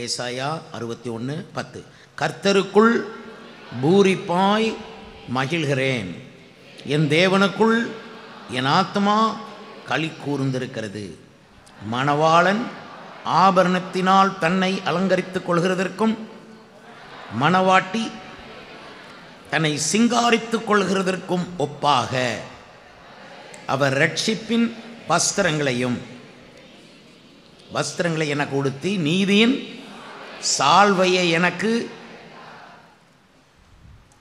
ஏசாயா 61:10. கர்த்தருக்குள் பூரிப்பாய் மகிழ்கிறேன், என் தேவனுக்குள் என் ஆத்மா களி கூர்ந்திருக்கிறது. மணவாளன் ஆபரணத்தினால் தன்னை அலங்கரித்துக் கொள்கிறதற்கும் மணவாட்டி தன்னை சிங்காரித்துக் கொள்கிறதற்கும் ஒப்பாக அவர் இரட்சிப்பின் வஸ்திரங்களை எனக்கு உடுத்தி நீதியின் சால்வையை எனக்கு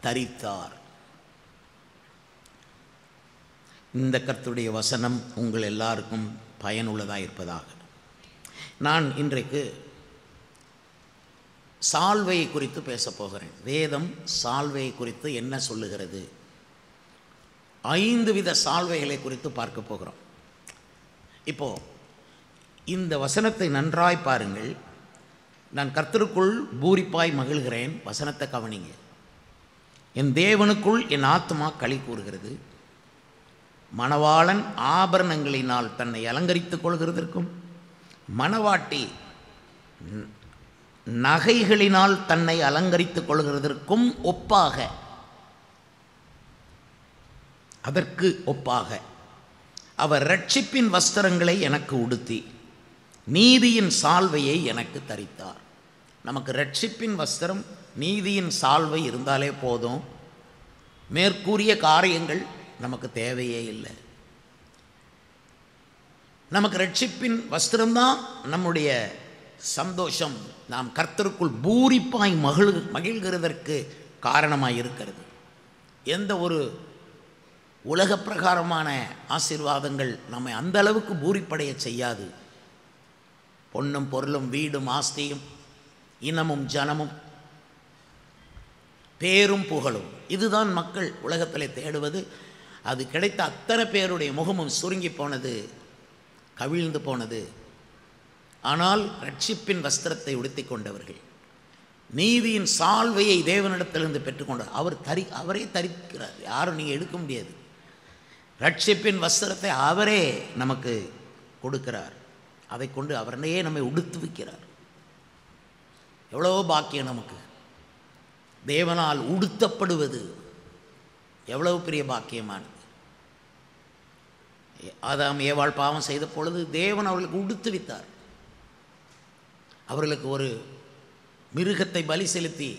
தரித்தார். இந்த கர்த்தருடைய வசனம் உங்கள் எல்லாருக்கும் பயனுள்ளதாக இருப்பதாக. நான் இன்றைக்கு சால்வையை குறித்து பேசப் போகிறேன். வேதம் சால்வையை குறித்து என்ன சொல்லுகிறது? 5 வித சால்வைகளை குறித்து பார்க்க போகிறோம். இப்போது இந்த வசனத்தை நன்றாய் பாருங்கள். நான் கர்த்தருக்குள் பூரிப்பாய் மகிழ்கிறேன். வசனத்தை கவனிங்க. என் தேவனுக்குள் என் ஆத்மா களி கூறுகிறது. மணவாளன் ஆபரணங்களினால் தன்னை அலங்கரித்துக் கொள்கிறதற்கும் மணவாட்டி நகைகளினால் தன்னை அலங்கரித்துக் கொள்கிறதற்கும் ஒப்பாக, அதற்கு ஒப்பாக அவர் இரட்சிப்பின் வஸ்திரங்களை எனக்கு உடுத்தி நீதியின் சால்வையை எனக்கு தரித்தார். நமக்கு இரட்சிப்பின் வஸ்திரம், நீதியின் சால்வை இருந்தாலே போதும். மேற்கூறிய காரியங்கள் நமக்கு தேவையே இல்லை. நமக்கு இரட்சிப்பின் வஸ்திரம்தான் நம்முடைய சந்தோஷம். நாம் கர்த்தருக்குள் பூரிப்பாய் மகிழ்கிறதற்கு காரணமாக இருக்கிறது. எந்த ஒரு உலக பிரகாரமான ஆசீர்வாதங்கள் நம்மை அந்த அளவுக்கு பூரிப்படைய செய்யாது. பொன்னும் பொருளும் வீடும் ஆஸ்தியும் இனமும் ஜனமும் பேரும் புகழும், இதுதான் மக்கள் உலகத்தில் தேடுவது. அது கிடைத்த அத்தனை பேருடைய முகமும் சுருங்கி போனது, கவிழ்ந்து போனது. ஆனால் இரட்சிப்பின் வஸ்திரத்தை உடுத்தி கொண்டவர்கள், நீதியின் சால்வையை தேவனிடத்திலிருந்து பெற்றுக்கொண்டார். அவரே தரிக்கிறார். யாரும் நீங்கள் எடுக்க முடியாது. இரட்சிப்பின் வஸ்திரத்தை அவரே நமக்கு கொடுக்கிறார். அதை கொண்டு அவரையே நம்மை உடுத்து வைக்கிறார். எவ்வளோ பாக்கியம் நமக்கு! தேவனால் உடுத்தப்படுவது எவ்வளவு பெரிய பாக்கியமானது. ஆதாம் ஏவாள் பாவம் செய்த பொழுது தேவன் அவர்களுக்கு உடுத்து வைத்தார். அவர்களுக்கு ஒரு மிருகத்தை பலி செலுத்தி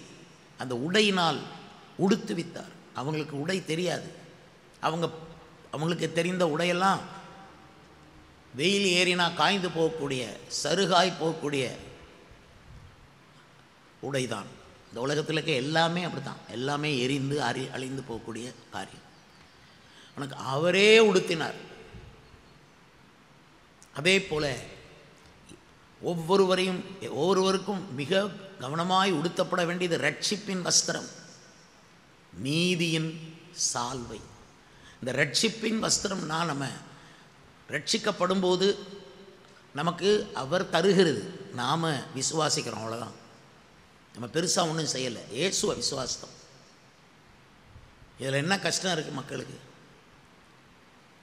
அந்த உடையினால் உடுத்து வைத்தார். அவங்களுக்கு உடை தெரியாது. அவங்களுக்கு தெரிந்த உடையெல்லாம் வெயில் ஏறினா காய்ந்து போகக்கூடிய, சருகாய் போகக்கூடிய உடைதான். இந்த உலகத்தில் இருக்க எல்லாமே அப்படி தான். எல்லாமே எரிந்து அழிந்து போகக்கூடிய காரியம். உனக்கு அவரே உடுத்தினார். அதே போல ஒவ்வொருவருக்கும் மிக கவனமாய் உடுத்தப்பட வேண்டியது இரட்சிப்பின் வஸ்திரம், நீதியின் சால்வை. இந்த இரட்சிப்பின் வஸ்திரம்னா நம்ம ரட்சிக்கப்படும் போது நமக்கு அவர் தருகிறது, நாம் விசுவாசிக்கிறோம், அவ்வளோதான். நம்ம பெருசாக ஒன்றும் செய்யலை, இயேசுவை விசுவாசம். இதில் என்ன கஷ்டம் இருக்குது மக்களுக்கு?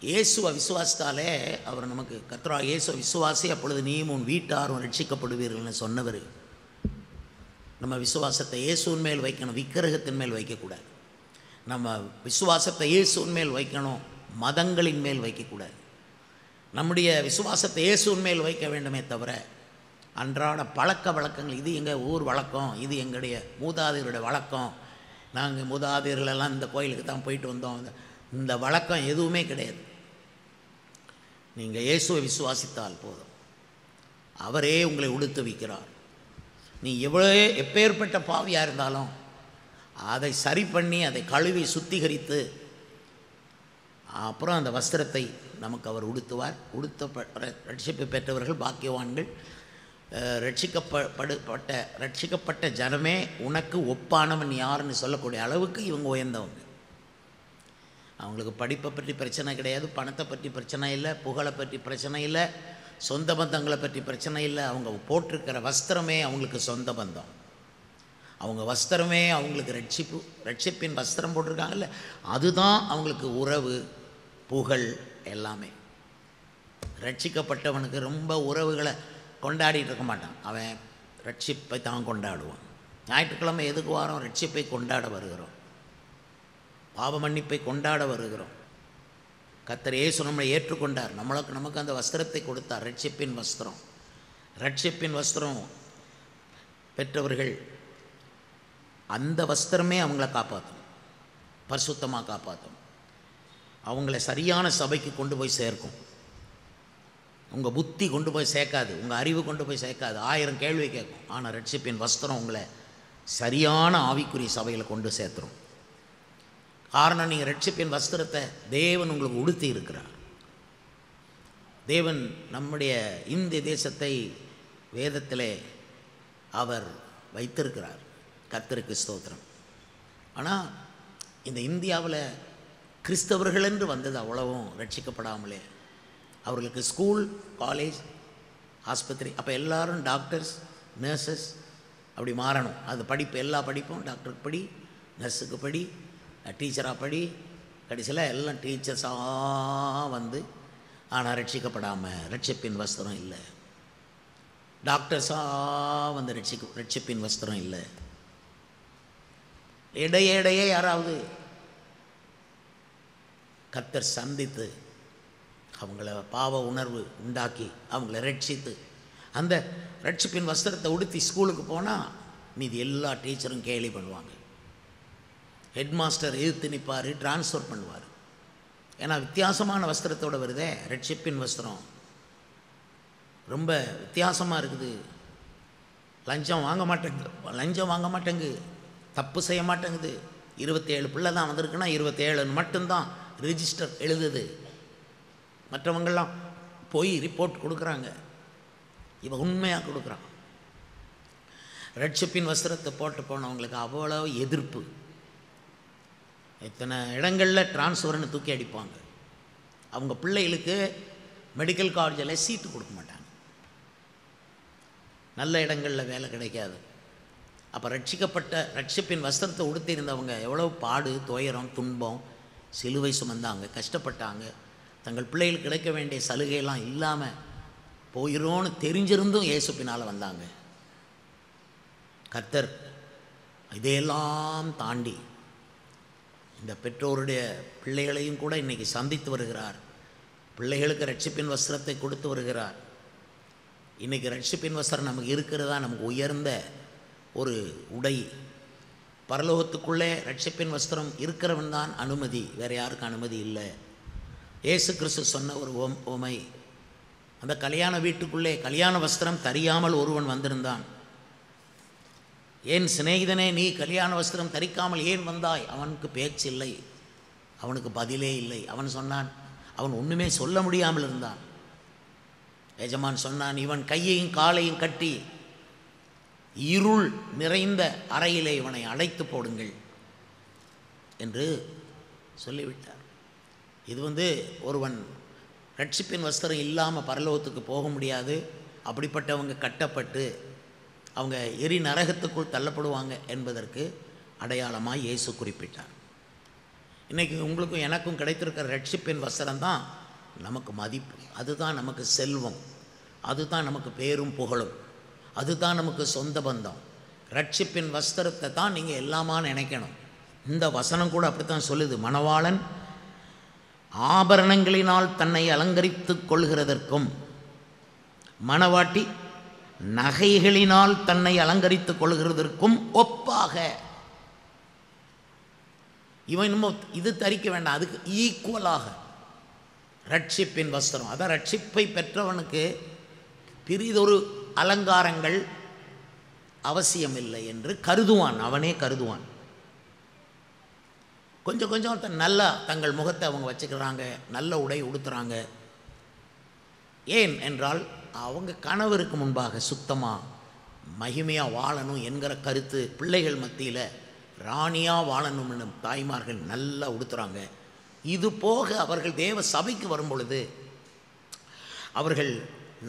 இயேசுவை விசுவாசத்தாலே அவர் நமக்கு கர்த்தராகிய இயேசுவை விசுவாசி, அப்பொழுது நீயும் உன் வீட்டாரும் ரட்சிக்கப்படுவீர்கள்னு சொன்னவர். நம்ம விசுவாசத்தை இயேசுவின் மேல் வைக்கணும், விக்கிரகத்தின் மேல் வைக்கக்கூடாது. நம்ம விசுவாசத்தை இயேசுவின் மேல் வைக்கணும், மதங்களின் மேல் வைக்கக்கூடாது. நம்முடைய விசுவாசத்தை இயேசுவின் மேல் வைக்க வேண்டுமே தவிர அன்றாட பழக்க வழக்கங்கள், இது எங்கள் ஊர் வழக்கம், இது எங்களுடைய மூதாதையருடைய வழக்கம், நாங்கள் மூதாதையர்களெல்லாம் இந்த கோயிலுக்கு தான் போயிட்டு வந்தோம், இந்த வழக்கம் எதுவுமே கிடையாது. நீங்கள் இயேசுவை விசுவாசித்தால் போதும், அவரே உங்களை உடுத்து வைக்கிறார். நீ எப்பேற்பட்ட பாவியாக இருந்தாலும் அதை சரி பண்ணி, அதை கழுவி சுத்திகரித்து அப்புறம் அந்த வஸ்திரத்தை நமக்கு அவர் உடுத்துவார். ரட்சிப்பு பெற்றவர்கள் பாக்கியவான்கள். ரட்சிக்கப்பட்ட ஜனமே உனக்கு ஒப்பானவன் யாருன்னு சொல்லக்கூடிய அளவுக்கு இவங்க உயர்ந்தவங்க. அவங்களுக்கு படிப்பை பற்றி பிரச்சனை கிடையாது, பணத்தை பற்றி பிரச்சனை இல்லை, புகழை பற்றி பிரச்சனை இல்லை, சொந்த பந்தங்களை பற்றி பிரச்சனை இல்லை. அவங்க போட்டிருக்கிற வஸ்திரமே அவங்களுக்கு சொந்த பந்தம். அவங்க வஸ்திரமே அவங்களுக்கு ரட்சிப்பின் வஸ்திரம் போட்டிருக்காங்கல்ல, அதுதான் அவங்களுக்கு உறவு, புகழ் எல்லாமே. ரட்சிக்கப்பட்டவனுக்கு ரொம்ப உறவுகளை கொண்டாடிட்டு இருக்க மாட்டான். அவன் ரட்சிப்பை தான் கொண்டாடுவோம். ஞாயிற்றுக்கிழமை எதுக்கு வாரம்? ரட்சிப்பை கொண்டாட வருகிறோம், பாவ மன்னிப்பை கொண்டாட வருகிறோம். கர்த்தர் இயேசு நம்மளை ஏற்றுக்கொண்டார், நமக்கு அந்த வஸ்திரத்தை கொடுத்தார், ரட்சிப்பின் வஸ்திரம். ரட்சிப்பின் வஸ்திரம் பெற்றவர்கள் அந்த வஸ்திரமே அவங்கள காப்பாற்றும், பரிசுத்தமாக காப்பாற்றும், அவங்கள சரியான சபைக்கு கொண்டு போய் சேர்க்கும். உங்கள் புத்தி கொண்டு போய் சேர்க்காது, உங்கள் அறிவு கொண்டு போய் சேர்க்காது, 1000 கேள்வி கேட்கும். ஆனால் ரட்சிப்பின் வஸ்திரம் உங்களை சரியான ஆவிக்குரிய சபையில் கொண்டு சேர்த்துரும். காரணம், நீங்கள் ரட்சிப்பின் வஸ்திரத்தை தேவன் உங்களுக்கு உடுத்தி இருக்கிறார். தேவன் நம்முடைய இந்திய தேசத்தை வேதத்திலே அவர் வைத்திருக்கிறார். கர்த்தருக்கு ஸ்தோத்திரம். ஆனால் இந்த இந்தியாவில் கிறிஸ்தவர்கள் என்று வந்தது அவ்வளவும் ரட்சிக்கப்படாமலே. அவர்களுக்கு ஸ்கூல், காலேஜ், ஆஸ்பத்திரி, அப்போ எல்லாரும் டாக்டர்ஸ், நர்சஸ் அப்படி மாறணும். அது படிப்பு, எல்லா படிப்பும் டாக்டருக்கு படி, நர்ஸுக்கு படி, டீச்சராக படி, கடைசியில் எல்லாம் டீச்சர்ஸாக வந்து ஆனால் ரட்சிக்கப்படாமல் ரட்சிப்பின் வஸ்திரம் இல்லை. டாக்டர்ஸாக வந்து ரட்சிப்பின் வஸ்திரம் இல்லை. இடையே யாராவது கர்த்தர் சந்தித்து அவங்கள பாவ உணர்வு உண்டாக்கி அவங்கள ரட்சித்து அந்த ரட்சிப்பின் வஸ்திரத்தை உடுத்தி ஸ்கூலுக்கு போனால் மீதி எல்லா டீச்சரும் கேலி பண்ணுவாங்க. ஹெட் மாஸ்டர் எதிர்த்து நிற்பார், ட்ரான்ஸ்ஃபர் பண்ணுவார். ஏன்னா வித்தியாசமான வஸ்திரத்தோடு வருதே. ரட்சிப்பின் வஸ்திரம் ரொம்ப வித்தியாசமாக இருக்குது. லஞ்சம் வாங்க மாட்டேங்கு, தப்பு செய்ய மாட்டேங்குது. 27 பிள்ளை தான் வந்திருக்குன்னா 27 மட்டும்தான் ரிஜிஸ்டர் எழுதுது. மற்றவங்கள்லாம் போய் ரிப்போர்ட் கொடுக்குறாங்க, இவன் உண்மையாக கொடுக்குறான். ரட்சிப்பின் வஸ்திரத்தை போட்டு போனவங்களுக்கு அவ்வளோ எதிர்ப்பு. இத்தனை இடங்களில் ட்ரான்ஸ்ஃபர்னு தூக்கி அடிப்பாங்க. அவங்க பிள்ளைகளுக்கு மெடிக்கல் காலேஜில் சீட்டு கொடுக்க மாட்டாங்க, நல்ல இடங்களில் வேலை கிடைக்காது. அப்போ ரட்சிப்பின் வஸ்திரத்தை உடுத்தியிருந்தவங்க எவ்வளோ பாடு, துயரம், துன்பம், சிலுவை சுமந்தாங்க, கஷ்டப்பட்டாங்க. தங்கள் பிள்ளைகளுக்கு கிடைக்க வேண்டிய சலுகையெல்லாம் இல்லாமல் போயிரோன்னு தெரிஞ்சிருந்தும் இயேசு பின்னால் வந்தாங்க. கர்த்தர் இதையெல்லாம் தாண்டி இந்த பெற்றோருடைய பிள்ளைகளையும் கூட இன்றைக்கி சந்தித்து வருகிறார். பிள்ளைகளுக்கு ரட்சிப்பின் வஸ்திரத்தை கொடுத்து வருகிறார். இன்றைக்கி ரட்சிப்பின் வஸ்திரம் நமக்கு இருக்கிறதா நமக்கு உயர்ந்த ஒரு உடை. பரலோகத்துக்குள்ளே ரட்சிப்பின் வஸ்திரம் இருக்கிறவன் தான் அனுமதி, வேறு யாருக்கும் அனுமதி இல்லை. இயேசு கிறிஸ்து சொன்ன ஒரு உவமை, அந்த கல்யாண வீட்டுக்குள்ளே கல்யாண வஸ்திரம் தரியாமல் ஒருவன் வந்திருந்தான். ஏன் சிநேகிதனே, நீ கல்யாண வஸ்திரம் தரிக்காமல் ஏன் வந்தாய்? அவனுக்கு பேச்சு இல்லை, அவனுக்கு பதிலே இல்லை. அவன் சொன்னான், அவன் ஒன்றுமே சொல்ல முடியாமல் இருந்தான். எஜமான் சொன்னான், இவன் கையையும் காலையும் கட்டி இருள் நிறைந்த அறையிலே இவனை அடைத்து போடுங்கள் என்று சொல்லிவிட்டார். இது ஒருவன் ரட்சிப்பின் வஸ்திரம் இல்லாமல் பரலோகத்துக்கு போக முடியாது. அப்படிப்பட்டவங்க கட்டப்பட்டு அவங்க எரி நரகத்துக்குள் தள்ளப்படுவாங்க என்பதற்கு அடையாளமாக இயேசு குறிப்பிட்டார். இன்றைக்கி உங்களுக்கும் எனக்கும் கிடைத்திருக்கிற ரட்சிப்பின் வஸ்திரம் தான் நமக்கு மதிப்பு, அதுதான் நமக்கு செல்வம், அதுதான் நமக்கு பேரும் புகழும், அதுதான் நமக்கு சொந்த பந்தம். ரட்சிப்பின் வஸ்திரத்தை தான் நீங்கள் எல்லாமா நினைக்கணும். இந்த வசனம் கூட அப்படித்தான் சொல்லுது. மணவாளன் ஆபரணங்களினால் தன்னை அலங்கரித்து கொள்கிறதற்கும் மணவாட்டி நகைகளினால் தன்னை அலங்கரித்துக் கொள்கிறதற்கும் ஒப்பாக. இவன் இன்னும் இது தரிக்க வேண்டாம், அதுக்கு ஈக்குவலாக ரட்சிப்பின் வஸ்திரம். அதான் ரட்சிப்பை பெற்றவனுக்கு பிரிதொரு அலங்காரங்கள் அவசியமில்லை என்று கருதுவான், அவனே கருதுவான். கொஞ்சம் கொஞ்சம் நல்லா தங்கள் முகத்தை அவங்க வச்சுக்கிறாங்க, நல்ல உடை உடுத்துகிறாங்க. ஏன் என்றால் அவங்க கணவருக்கு முன்பாக சுத்தமாக மகிமையாக வாழணும் என்கிற கருத்து பிள்ளைகள் மத்தியில் ராணியாக வாழணும்னு தாய்மார்கள் நல்லா உடுத்துகிறாங்க. இது போக அவர்கள் தேவ சபைக்கு வரும் பொழுது அவர்கள்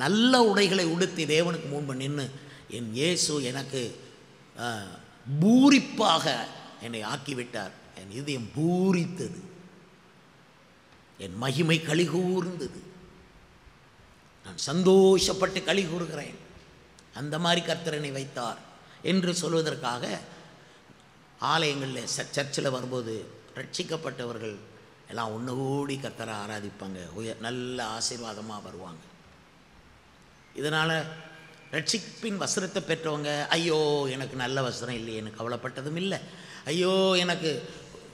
நல்ல உடைகளை உடுத்தி தேவனுக்கு முன்பு நின்று, என் இயேசு எனக்கு பூரிப்பாக என்னை ஆக்கிவிட்டார், என் இதயம் பூரித்தது, என் மகிமை களிகூர்ந்தது, நான் சந்தோஷப்பட்டு களி கூறுகிறேன், அந்த மாதிரி கர்த்தர் என்னை வைத்தார் என்று சொல்வதற்காக ஆலயங்களில் சர்ச்சில் வரும்போது ரட்சிக்கப்பட்டவர்கள் எல்லாம் ஒன்று கூடி கர்த்தரை ஆராதிப்பாங்க, நல்ல ஆசீர்வாதமாக வருவாங்க. இதனால் ரட்சிப்பின் வஸ்திரத்தை பெற்றவங்க ஐயோ எனக்கு நல்ல வஸ்திரம் இல்லையேன்னு கவலைப்பட்டதும் இல்லை, ஐயோ எனக்கு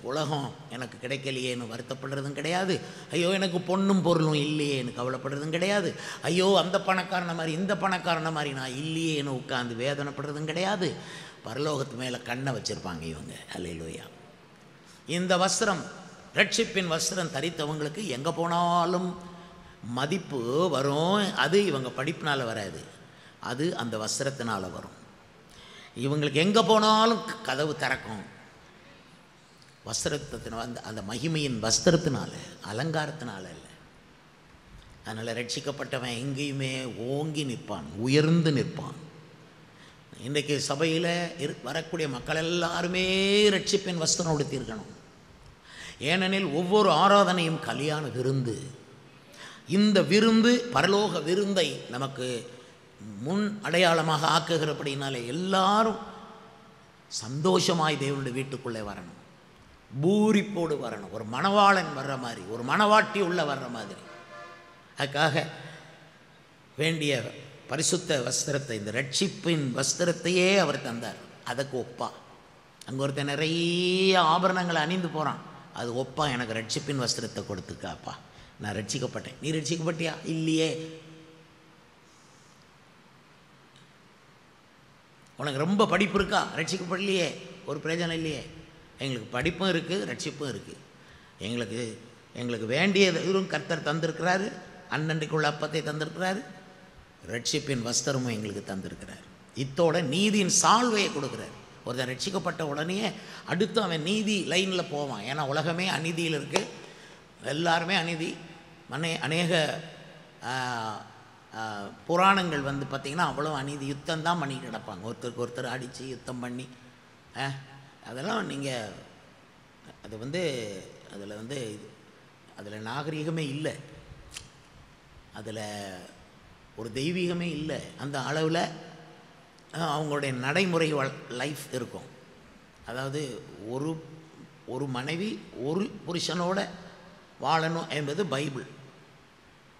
உலகம் எனக்கு கிடைக்கலையேன்னு வருத்தப்படுறதும் கிடையாது, ஐயோ எனக்கு பொண்ணும் பொருளும் இல்லையேன்னு கவலைப்படுறதும் கிடையாது, ஐயோ அந்த பணக்காரனை மாதிரி இந்த பணக்காரனை மாதிரி நான் இல்லையேன்னு உட்காந்து வேதனைப்படுறதும் கிடையாது. பரலோகத்து மேலே கண்ணை வச்சுருப்பாங்க இவங்க. அல்லேலூயா. இந்த வஸ்திரம், ரட்சிப்பின் வஸ்திரம் தரித்தவங்களுக்கு எங்கே போனாலும் மதிப்பு வரும். அது இவங்க படிப்பினால் வராது, அது அந்த வஸ்திரத்தினால் வரும். இவங்களுக்கு எங்கே போனாலும் கதவு திறக்கும். வஸ்திரத்தின அந்த மகிமையின் வஸ்திரத்தினால, அலங்காரத்தினால இல்லை. அதனால் ரட்சிக்கப்பட்டவன் எங்கேயுமே ஓங்கி நிற்பான், உயர்ந்து நிற்பான். இன்றைக்கு சபையில் வரக்கூடிய மக்கள் எல்லாருமே ரட்சிப்பின் வஸ்திரம் உடுத்தியிருக்கணும். ஏனெனில் ஒவ்வொரு ஆராதனையும் கல்யாண விருந்து. இந்த விருந்து பரலோக விருந்தை நமக்கு முன் அடையாளமாக ஆக்குகிறபடினாலே எல்லாரும் சந்தோஷமாய் தேவனுடைய வீட்டுக்குள்ளே வரணும், பூரிப்போடு வரணும். ஒரு மணவாளன் வர்ற மாதிரி, ஒரு மணவாட்டி உள்ள வர்ற மாதிரி. அதுக்காக வேண்டிய பரிசுத்த வஸ்திரத்தை, இந்த ரட்சிப்பின் வஸ்திரத்தையே அவர் தந்தார். அதுக்கு ஒப்பா அங்கே ஒருத்தன் நிறைய ஆபரணங்களை அணிந்து போகிறான், அது ஒப்பா எனக்கு ரட்சிப்பின் வஸ்திரத்தை கொடுத்துக்காப்பா, நான் ரட்சிக்கப்பட்டேன். நீ ரட்சிக்கப்பட்டியா? இல்லையே. உனக்கு ரொம்ப படிப்பு இருக்கா? ரட்சிக்கப்படலையே, ஒரு பிரயோஜனம் இல்லையே. எங்களுக்கு படிப்பும் இருக்குது, ரட்சிப்பும் இருக்குது. எங்களுக்கு வேண்டியதும் கர்த்தர் தந்திருக்கிறாரு, அன்னன்றைக்குள்ள அப்பத்தை தந்திருக்கிறாரு, ரட்சிப்பின் வஸ்திரமும் எங்களுக்கு தந்திருக்கிறார். இத்தோட நீதியின் சால்வையை கொடுக்குறார். ஒருத்தன் ரட்சிக்கப்பட்ட உடனே அடுத்து அவன் நீதி லைனில் போவான். ஏன்னா உலகமே அநீதியில் இருக்குது, எல்லாருமே அநீதி. அநேக புராணங்கள் வந்து பார்த்திங்கன்னா அவ்வளோ அநீதி, யுத்தம் தான் பண்ணிட்டு கிடப்பாங்க, ஒருத்தருக்கு ஒருத்தர் அடித்து யுத்தம் பண்ணி. அதெல்லாம் நீங்கள் அது வந்து அதில் நாகரீகமே இல்லை, அதில் ஒரு தெய்வீகமே இல்லை. அந்த அளவில் அவங்களுடைய நடைமுறை லைஃப் இருக்கும். அதாவது ஒரு மனைவி ஒரு புருஷனோட வாழணும் என்பது பைபிள்.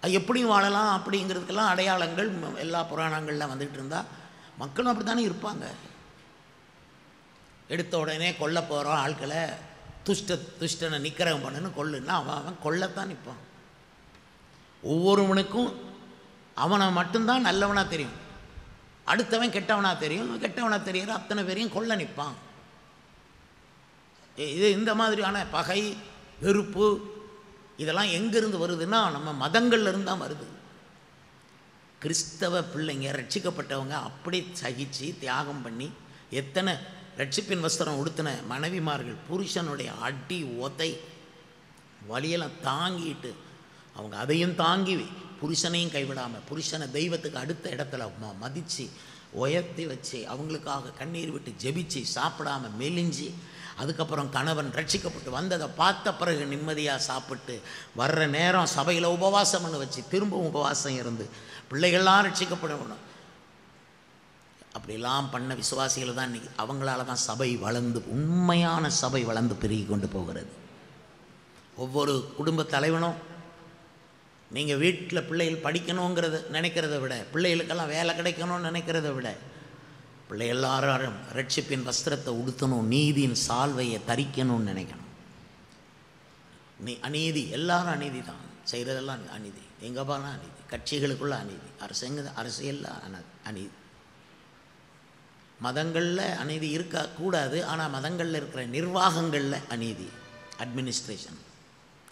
அது எப்படியும் வாழலாம் அப்படிங்கிறதுக்கெல்லாம் அடையாளங்கள் எல்லா புராணங்களில் வந்துட்டு இருந்தால் மக்களும் அப்படி தானே இருப்பாங்க. எடுத்த உடனே கொல்ல போகிறோம் ஆட்களை, துஷ்டனை நிற்கிறவன் பண்ணுன்னு கொல்லுன்னா அவன் கொல்லத்தான் நிற்பான். ஒவ்வொருவனுக்கும் அவனை மட்டும்தான் நல்லவனாக தெரியும், அடுத்தவன் கெட்டவனாக தெரியும். கெட்டவனாக தெரிகிற அத்தனை பேரையும் கொல்ல நிற்பான். இது இந்த மாதிரியான பகை, வெறுப்பு இதெல்லாம் எங்கேருந்து வருதுன்னா நம்ம மதங்கள்லேருந்து தான் வருது. கிறிஸ்தவ பிள்ளைங்க ரட்சிக்கப்பட்டவங்க அப்படி சகிச்சு தியாகம் பண்ணி, எத்தனை ரட்சிப்பின் வஸ்திரம் உடுத்தின மனைவிமார்கள் புருஷனுடைய அடி உதை வழியெல்லாம் தாங்கிட்டு அவங்க அதையும் தாங்கி புருஷனையும் கைவிடாமல், புருஷனை தெய்வத்துக்கு அடுத்த இடத்துல மதித்து உயர்த்தி வச்சு அவங்களுக்காக கண்ணீர் விட்டு ஜெபிச்சு சாப்பிடாமல் மெலிஞ்சி, அதுக்கப்புறம் கணவன் ரட்சிக்கப்பட்டு வந்ததை பார்த்த பிறகு நிம்மதியாக சாப்பிட்டு வர்ற நேரம் சபையில் உபவாசம் பண்ண வச்சு திரும்பவும் உபவாசம் இருந்து பிள்ளைகள்லாம் ரட்சிக்கப்படணும். அப்படிலாம் பண்ண விசுவாசிகள் தான் இன்றைக்கி, அவங்களால தான் சபை வளர்ந்து, உண்மையான சபை வளர்ந்து பெருகி கொண்டு போகிறது. ஒவ்வொரு குடும்ப தலைவனும் நீங்கள் வீட்டில் பிள்ளைகள் படிக்கணுங்கிறத நினைக்கிறத விட, பிள்ளைகளுக்கெல்லாம் வேலை கிடைக்கணும்னு நினைக்கிறத விட, பிள்ளை எல்லாரும் ரட்சிப்பின் வஸ்திரத்தை உடுத்தணும், நீதியின் சால்வையை தரிக்கணும்னு நினைக்கணும். அநீதி எல்லாரும் அநீதி தான் செய்கிறதெல்லாம் அநீதி, எங்கப்பாலாம் அநீதி, கட்சிகளுக்குள்ள அநீதி, அரசியலில் அநீதி, மதங்களில் அநீதி இருக்கக்கூடாது. ஆனால் மதங்களில் இருக்கிற நிர்வாகங்களில் அநீதி, அட்மினிஸ்ட்ரேஷன்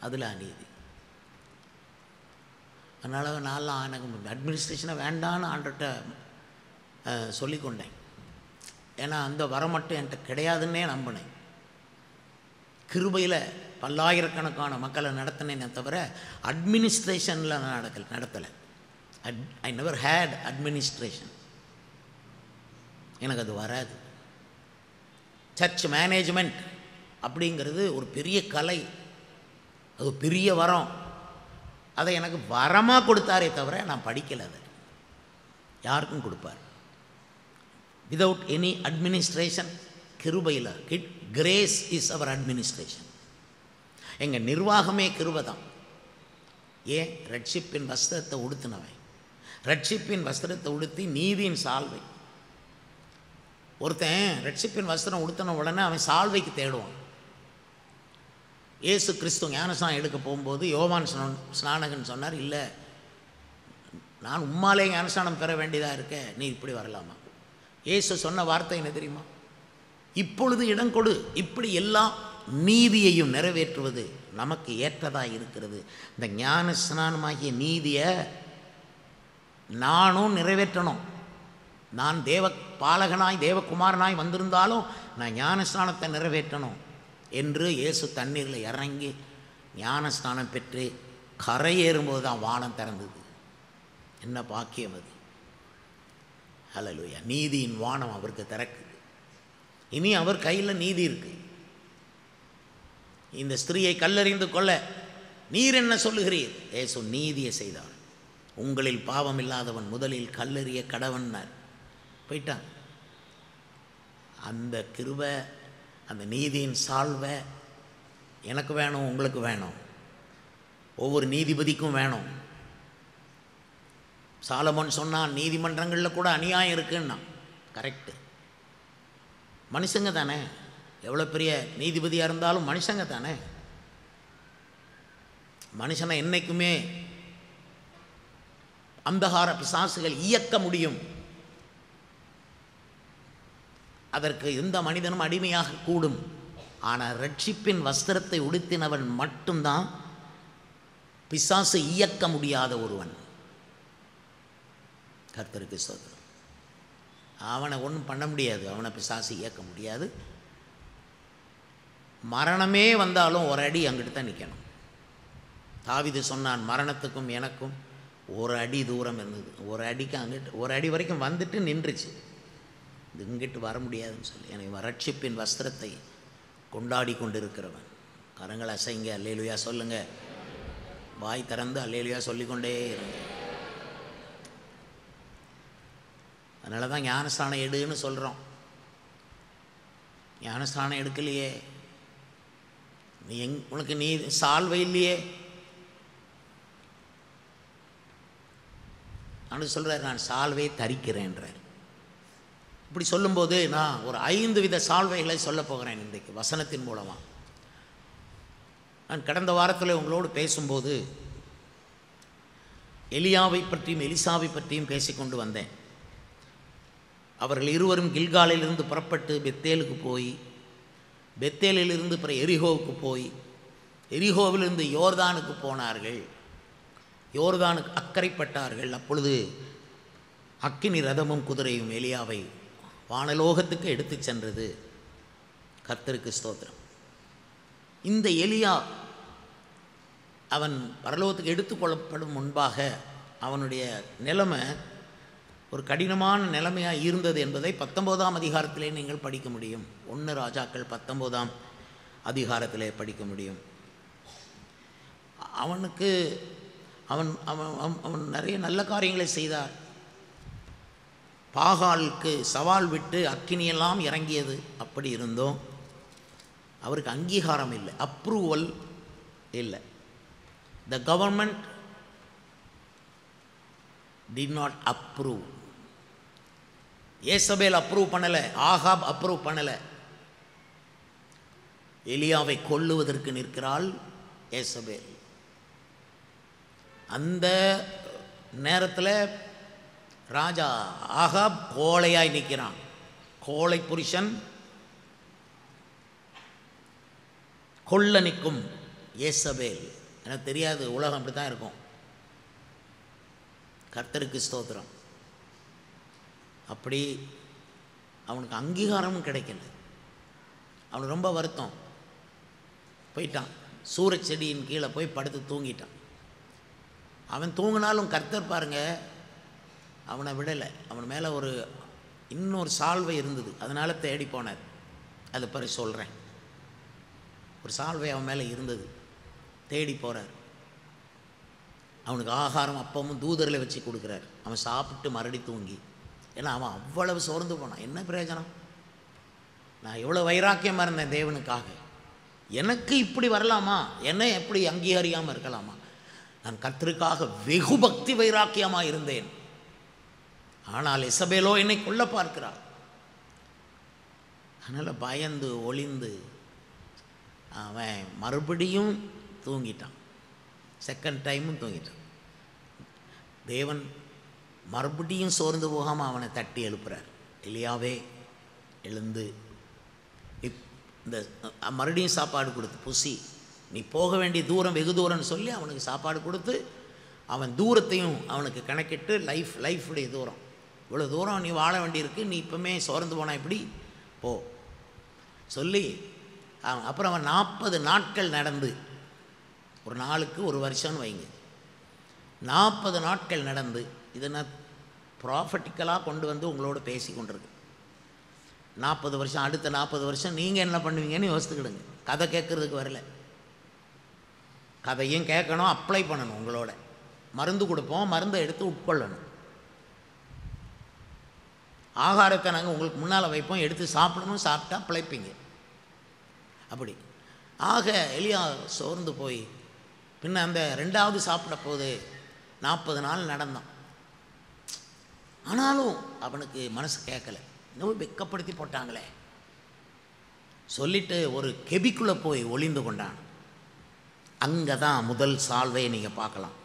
அதில் அநீதி. அதனால் நான்லாம் எனக்கு அட்மினிஸ்ட்ரேஷனை வேண்டான்னு ஆண்டுகிட்ட சொல்லிக்கொண்டேன். ஏன்னா அந்த வர மட்டும் என்கிட்ட கிடையாதுன்னே நம்பினேன். கிருபையில் பல்லாயிரக்கணக்கான மக்களை நடத்தினேனே தவிர அட்மினிஸ்ட்ரேஷனில் நடத்தலை. ஐ நெவர் ஹேட் அட்மினிஸ்ட்ரேஷன், எனக்கு அது வராது. சர்ச் மேனேஜ்மெண்ட் அப்படிங்கிறது ஒரு பெரிய கலை, அது பெரிய வரம். அதை எனக்கு வரமாக கொடுத்தாரே தவிர நான் படிக்கலை. அதை யாருக்கும் கொடுப்பார். Without any administration. கிருபையில் கிரேஸ் இஸ் அவர் அட்மினிஸ்ட்ரேஷன். எங்கள் நிர்வாகமே கிருபை தான். ஏன்? ரட்சிப்பின் வஸ்திரத்தை உடுத்தினவன், ரட்சிப்பின் வஸ்திரத்தை உடுத்தி நீதியின் சால்வை. ஒருத்தன் ரட்சிப்பின் வஸ்திரம் உடுத்தின உடனே அவன் சால்வைக்கு தேடுவான். இயேசு கிறிஸ்து ஞானஸ்நானம் எடுக்க போகும்போது யோவான் ஸ்நானகன் சொன்னார், இல்லை நான் உம்மாலே ஞானஸ்நானம் பெற வேண்டியதாக இருக்க, நீ இப்படி வரலாமா? இயேசு சொன்ன வார்த்தை என்ன தெரியுமா? இப்பொழுது இடம் கொடு. இப்படி எல்லாம் நீதியையும் நிறைவேற்றுவது நமக்கு ஏற்றதாக இருக்கிறது. இந்த ஞான ஸ்நானமாகிய நீதியை நானும் நிறைவேற்றணும். நான் தேவ பாலகனாய் தேவகுமாரனாய் வந்திருந்தாலும் நான் ஞானஸ்நானத்தை நிறைவேற்றணும் என்று இயேசு தண்ணீரில் இறங்கி ஞானஸ்நானம் பெற்று கரையேறும்போது தான் வானம் திறந்தது. என்ன பாக்கியம் அது! ஹல்லேலூயா! நீதியின் வானம் அவருக்கு திறக்குது. இனி அவர் கையில் நீதி இருக்கு. இந்த ஸ்திரீயை கல்லெறிந்து கொள்ள நீர் என்ன சொல்லுகிறீர்? இயேசு நீதியை செய்தார். உங்களில் பாவம் இல்லாதவன் முதலில் கல்லெறிய கடவன்னார். போயிட்டான். அந்த கிருபை, அந்த நீதியின் சால்வை எனக்கு வேணும், உங்களுக்கு வேணும், ஒவ்வொரு நீதிபதிக்கும் வேணும். சாலமோன் சொன்னான், நீதிமன்றங்களில் கூட அநியாயம் இருக்குன்னா. கரெக்டு. மனுஷங்க தானே, எவ்வளோ பெரிய நீதிபதியாக இருந்தாலும் மனுஷங்க தானே. மனுஷனை என்றைக்குமே அந்தகார பிசாசுகள் இயக்க முடியும். அதற்கு எந்த மனிதனும் அடிமையாக கூடும். ஆனால் ரட்சிப்பின் வஸ்திரத்தை உடுத்தினவன் மட்டும்தான் பிசாசு இயக்க முடியாத ஒருவன். கர்த்தருக்கு ஸ்தோத்திரம். அவனை ஒன்றும் பண்ண முடியாது, அவனை பிசாசு இயக்க முடியாது. மரணமே வந்தாலும் ஒரு அடி அங்கிட்டு தான் நிற்கணும். தாவீது சொன்னான், மரணத்துக்கும் எனக்கும் ஒரு அடி தூரம் இருந்தது. ஒரு அடிக்கு அங்கிட்டு, ஒரு அடி வரைக்கும் வந்துட்டு நின்றுச்சு. இது இங்கிட்டு வர முடியாதுன்னு சொல்லி. எனக்கு ரட்சிப்பின் வஸ்திரத்தை கொண்டாடி கொண்டு இருக்கிறவன். கரங்களை அசைங்க, அல்லேலூயா சொல்லுங்க. வாய் திறந்து அல்லேலூயா சொல்லிக்கொண்டே இருங்க. அதனால தான் ஞானஸ்நானம் எடுன்னு சொல்கிறோம். ஞானஸ்நானம் எடுக்கலையே, நீ உனக்கு நீ சால்வை இல்லையே. நான் சொல்கிறார், நான் சால்வையை தரிக்கிறேன்றார். இப்படி சொல்லும்போது நான் ஒரு 5 வித சால்வைகளை சொல்ல போகிறேன் இன்றைக்கு வசனத்தின் மூலமாக. நான் கடந்த வாரத்தில் உங்களோடு பேசும்போது எலியாவை பற்றியும் எலிசாவை பற்றியும் பேசிக்கொண்டு வந்தேன். அவர்கள் இருவரும் கில்காலிலிருந்து புறப்பட்டு பெத்தேலுக்கு போய், பெத்தேலிலிருந்து பிற எரிகோவுக்கு போய், எரிகோவிலிருந்து யோர்தானுக்கு போனார்கள். யோர்தானுக்கு அக்கறைப்பட்டார்கள். அப்பொழுது அக்கினி ரதமும் குதிரையும் எலியாவை வானலோகத்துக்கு எடுத்து சென்றது. கர்த்தருக்கு ஸ்தோத்திரம். இந்த எலியா அவன் பரலோகத்துக்கு எடுத்துக்கொள்ளப்படும் முன்பாக அவனுடைய நிலைமை ஒரு கடினமான நிலைமையாக இருந்தது என்பதை 19ஆம் அதிகாரத்திலே நீங்கள் படிக்க முடியும். 1 ராஜாக்கள் 19ஆம் அதிகாரத்திலே படிக்க முடியும். அவனுக்கு அவன் அவன் அவன் நிறைய நல்ல காரியங்களை செய்தார். பாகாலுக்கு சவால் விட்டு அக்கினியெல்லாம் இறங்கியது. அப்படி இருந்தோம் அவருக்கு அங்கீகாரம் இல்லை, அப்ரூவல் இல்லை. The government did not approve. Jezebel approve பண்ணலை, ஆகாப் அப்ரூவ் பண்ணலை. எலியாவை கொல்லுவதற்கு நிற்கிறாள் ஏசபேல். அந்த நேரத்தில் ராஜா ஆகாப் கோழையாய் நிற்கிறான். கோழை புருஷன் கொல்ல நிற்கும் ஏசபேல். எனக்கு தெரியாது, உலகம் அப்படி தான் இருக்கும். கர்த்தருக்கு ஸ்தோத்திரம். அப்படி அவனுக்கு அங்கீகாரமும் கிடைக்கல. அவனுக்கு ரொம்ப வருத்தம். போயிட்டான், சூரச்செடியின் கீழே போய் படுத்து தூங்கிட்டான். அவன் தூங்கினாலும் கர்த்தர் பாருங்க அவனை விடலை. அவன் மேலே ஒரு இன்னொரு சால்வை இருந்தது, அதனால் தேடி போனார். அதை பிறகு சொல்கிறேன். ஒரு சால்வை அவன் மேலே இருந்தது, தேடி போகிறார். அவனுக்கு ஆகாரம் அப்பமும் தூதரில் வச்சு கொடுக்குறார். அவன் சாப்பிட்டு மறுபடி தூங்கி ஏன்னா அவன் அவ்வளவு சோர்ந்து போனான். என்ன பிரயோஜனம்? நான் எவ்வளோ வைராக்கியமாக இருந்தேன் தேவனுக்காக, எனக்கு இப்படி வரலாமா? என்ன எப்படி அங்கீகரியாமல் இருக்கலாமா? நான் கர்த்தருக்காக வெகு பக்தி வைராக்கியமாக இருந்தேன். ஆனால் இசபேலோ என்னை கொல்ல பார்க்கிறார். அதனால் பயந்து ஒளிந்து அவன் மறுபடியும் தூங்கிட்டான். செகண்ட் டைமும் தூங்கிட்டான். தேவன் மறுபடியும் சோர்ந்து போகாமல் அவனை தட்டி எழுப்புறார். எலியாவே எழுந்து இந்த மறுபடியும் சாப்பாடு கொடுத்து புசி, நீ போக வேண்டிய தூரம் வெகு தூரம்னு சொல்லி அவனுக்கு சாப்பாடு கொடுத்து அவன் தூரத்தையும் அவனுக்கு கணக்கிட்டு லைஃபுடைய தூரம், இவ்வளோ தூரம் நீ வாழ வேண்டியிருக்கு, நீ இப்போமே சோர்ந்து போனால் எப்படி போ சொல்லி அப்புறம் அவன் 40 நாட்கள் நடந்து, ஒரு நாளுக்கு ஒரு வருஷம்னு வைங்க, 40 நாட்கள் நடந்து, இதை நான் ப்ராஃபட்டிக்கலாக கொண்டு வந்து உங்களோட பேசி கொண்டிருக்கு. 40 வருஷம், அடுத்த 40 வருஷம் நீங்கள் என்ன பண்ணுவீங்கன்னு யோசித்துக்கிடுங்க. கதை கேட்குறதுக்கு வரல, கதையும் கேட்கணும், அப்ளை பண்ணணும். உங்களோட மருந்து கொடுப்போம், மருந்தை எடுத்து உட்கொள்ளணும். ஆகாரத்தை நாங்கள் உங்களுக்கு முன்னால் வைப்போம், எடுத்து சாப்பிடணும், சாப்பிட்டா பிழைப்பீங்க. அப்படி ஆக எலியா சோர்ந்து போய் பின்ன அந்த 2வது சாப்பிட போது 40 நாள் நடந்தான். ஆனாலும் அவனுக்கு மனசு கேட்கலை. இன்னும் வெக்கப்படுத்தி போட்டாங்களே சொல்லிட்டு ஒரு கெபிக்குள்ளே போய் ஒளிந்து கொண்டான். அங்கே தான் முதல் சால்வையை நீங்கள் பார்க்கலாம்.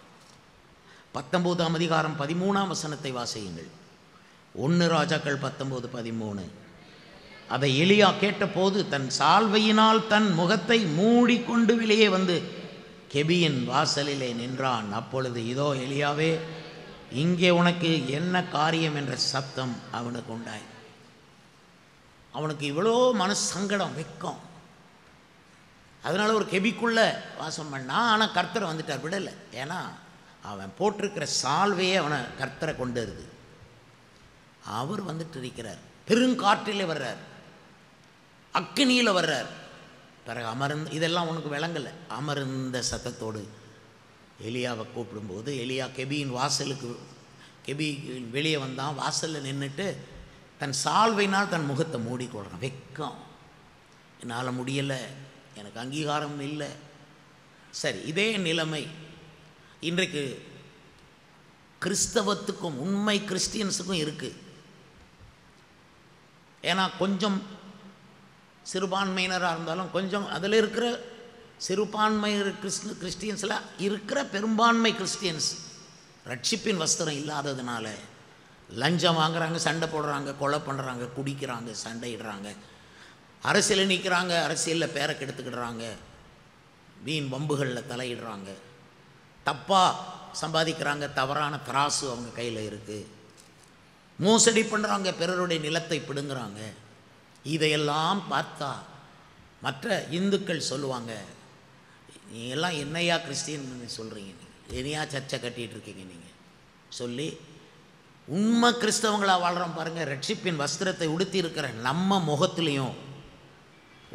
19ஆம் அதிகாரம் 13ஆம் வசனத்தை வாசியுங்கள். 1 ராஜாக்கள் 19:13. அதை எலியா கேட்டபோது தன் சால்வையினால் தன் முகத்தை மூடிக்கொண்டு வெளியே வந்து கெபியின் வாசலிலே நின்றான். அப்பொழுது இதோ எலியாவே, இங்கே உனக்கு என்ன காரியம் என்ற சத்தம் அவனுக்கு உண்டாய். அவனுக்கு இவ்வளோ மனசு சங்கடம், வெக்கம். அதனால் ஒரு கெபிக்குள்ளே வாசம் பண்ணான். ஆனால் கர்த்தரை வந்துட்டார், விடலை. ஏன்னா அவன் போட்டிருக்கிற சால்வையே அவனை கர்த்தரை கொண்டு வருது. அவர் வந்துட்டு இருக்கிறார், பெருங்காற்றிலே வர்றார், அக்கினியில் வர்றார். பிறகு அமர்ந்து, இதெல்லாம் உனக்கு விளங்கலை, அமர்ந்த சத்தத்தோடு எலியாவை கூப்பிடும்போது எலியா கெபியின் வாசலுக்கு, கெபி வெளியே வந்தான். வாசலில் நின்றுட்டு தன் சால்வையினால் தன் முகத்தை மூடிக்கொள்கிறான். வெக்கம், என்னால் முடியலை, எனக்கு அங்கீகாரம் இல்லை. சரி, இதே நிலைமை இன்றைக்கு கிறிஸ்தவத்துக்கும் உண்மை கிறிஸ்டியன்ஸுக்கும் இருக்குது. ஏன்னா கொஞ்சம் சிறுபான்மையினராக இருந்தாலும், கொஞ்சம் அதில் இருக்கிற சிறுபான்மையினர் கிறிஸ்டியன்ஸில் இருக்கிற பெரும்பான்மை கிறிஸ்டியன்ஸ் ரட்சிப்பின் வஸ்திரம் இல்லாததுனால லஞ்சம் வாங்குறாங்க, சண்டை போடுறாங்க, கொலை பண்ணுறாங்க, குடிக்கிறாங்க, சண்டையிடுறாங்க, அரசியலில் நிற்கிறாங்க, அரசியலில் பேரை கெடுத்துக்கிடுறாங்க, வீண் வம்புகளில் தலையிடுறாங்க, தப்பாக சம்பாதிக்கிறாங்க, தவறான தராசு அவங்க கையில் இருக்குது, மோசடி பண்ணுறாங்க, பிறருடைய நிலத்தை பிடுங்குறாங்க. இதையெல்லாம் பார்த்தா மற்ற இந்துக்கள் சொல்லுவாங்க, நீ எல்லாம் என்னையா கிறிஸ்டியன் சொல்கிறீங்க, நீங்கள் என்னையா சர்ச்சை கட்டிகிட்டு இருக்கீங்க நீங்கள் சொல்லி உண்மை கிறிஸ்தவங்களாக வாழ்கிறோம் பாருங்கள். ரட்சிப்பின் வஸ்திரத்தை உடுத்தி இருக்கிற நம்ம முகத்துலேயும்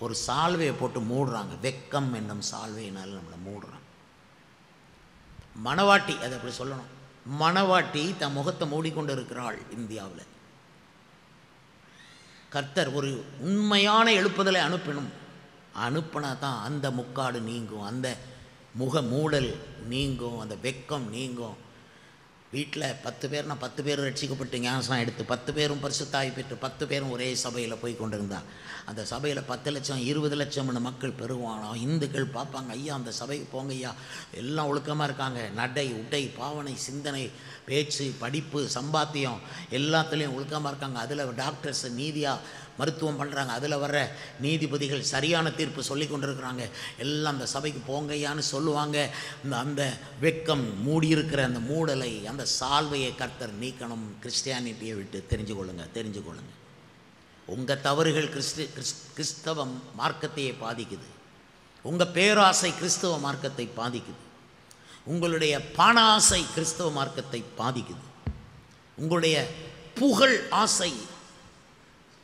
ஒரு சால்வையை போட்டு மூடுறாங்க. வெக்கம் என்னும் சால்வையினால் நம்மளை மூடுறாங்க. மணவாட்டி, அதை அப்படி சொல்லணும், மணவாட்டி தன் முகத்தை மூடிக்கொண்டு இருக்கிறாள் இந்தியாவில். கர்த்தர் ஒரு உண்மையான எழுப்புதலை அனுப்பினா தான் அந்த முக்காடு நீங்கும், அந்த முக மூடல் நீங்கும், அந்த வெக்கம் நீங்கும். வீட்டில் 10 பேர்னா 10 பேர் ரட்சிக்கப்பட்டு ஞானஸ்நானம் எடுத்து 10 பேரும் பரிசுத்தாவி பெற்று 10 பேரும் ஒரே சபையில் போய் கொண்டு இருந்தால் அந்த சபையில் 10 லட்சம் 20 லட்சம்னு மக்கள் பெறுவானோ. இந்துக்கள் பார்ப்பாங்க, ஐயா அந்த சபைக்கு போங்க ஐயா, எல்லாம் ஒழுக்கமாக இருக்காங்க, நடை உடை பாவனை சிந்தனை பேச்சு படிப்பு சம்பாத்தியம் எல்லாத்துலேயும் ஒழுக்கமாக இருக்காங்க, அதில் டாக்டர்ஸ் நீதியாக மருத்துவம் பண்ணுறாங்க, அதில் வர்ற நீதிபதிகள் சரியான தீர்ப்பு சொல்லி கொண்டிருக்கிறாங்க, எல்லாம் அந்த சபைக்கு போங்கையான்னு சொல்லுவாங்க. அந்த வெக்கம் மூடியிருக்கிற அந்த மூடலை, அந்த சால்வையை கர்த்தர் நீக்கணும். கிறிஸ்டியானிட்டியை விட்டு தெரிஞ்சுக்கொள்ளுங்க. உங்கள் தவறுகள் கிறிஸ்தவ மார்க்கத்தையே பாதிக்குது. உங்கள் பேராசை கிறிஸ்தவ மார்க்கத்தை பாதிக்குது. உங்களுடைய பணாசை கிறிஸ்தவ மார்க்கத்தை பாதிக்குது. உங்களுடைய புகழ் ஆசை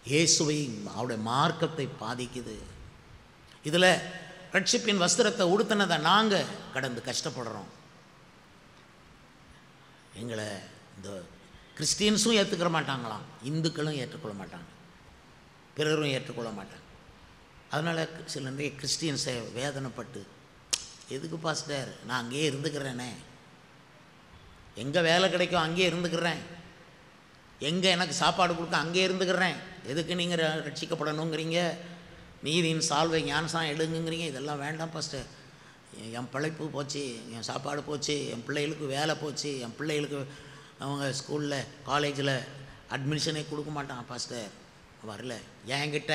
இயேசுவை அவருடைய மார்க்கத்தை பாதிக்குது. இதில் ரட்சிப்பின் வஸ்திரத்தை உடுத்தினதை நாங்கள் கடந்து கஷ்டப்படுறோம். எங்களை இந்த கிறிஸ்டியன்ஸும் ஏற்றுக்கிற மாட்டாங்களாம், இந்துக்களும் ஏற்றுக்கொள்ள மாட்டாங்க, பிறரும் ஏற்றுக்கொள்ள மாட்டாங்க. அதனால் சில நிறைய கிறிஸ்டியன்ஸை வேதனைப்பட்டு, எதுக்கு பாஸ்டர் நான் அங்கேயே இருந்துக்கிறேனே, எங்கே வேலை கிடைக்கும் அங்கேயே இருந்துக்கிறேன், எங்கே எனக்கு சாப்பாடு கொடுக்க அங்கேயே இருந்துக்கிறேன், எதுக்கு நீங்கள் ரட்சிக்கப்படணுங்கிறீங்க, நீதியின் சால்வை ஞானசானம் எடுங்குங்கிறீங்க, இதெல்லாம் வேண்டாம் பாஸ்டர். என் பிழைப்பு போச்சு, என் சாப்பாடு போச்சு, என் பிள்ளைகளுக்கு வேலை போச்சு, என் பிள்ளைகளுக்கு அவங்க ஸ்கூலில் காலேஜில் அட்மிஷனே கொடுக்க மாட்டான் பாஸ்டர், வரல. என்கிட்ட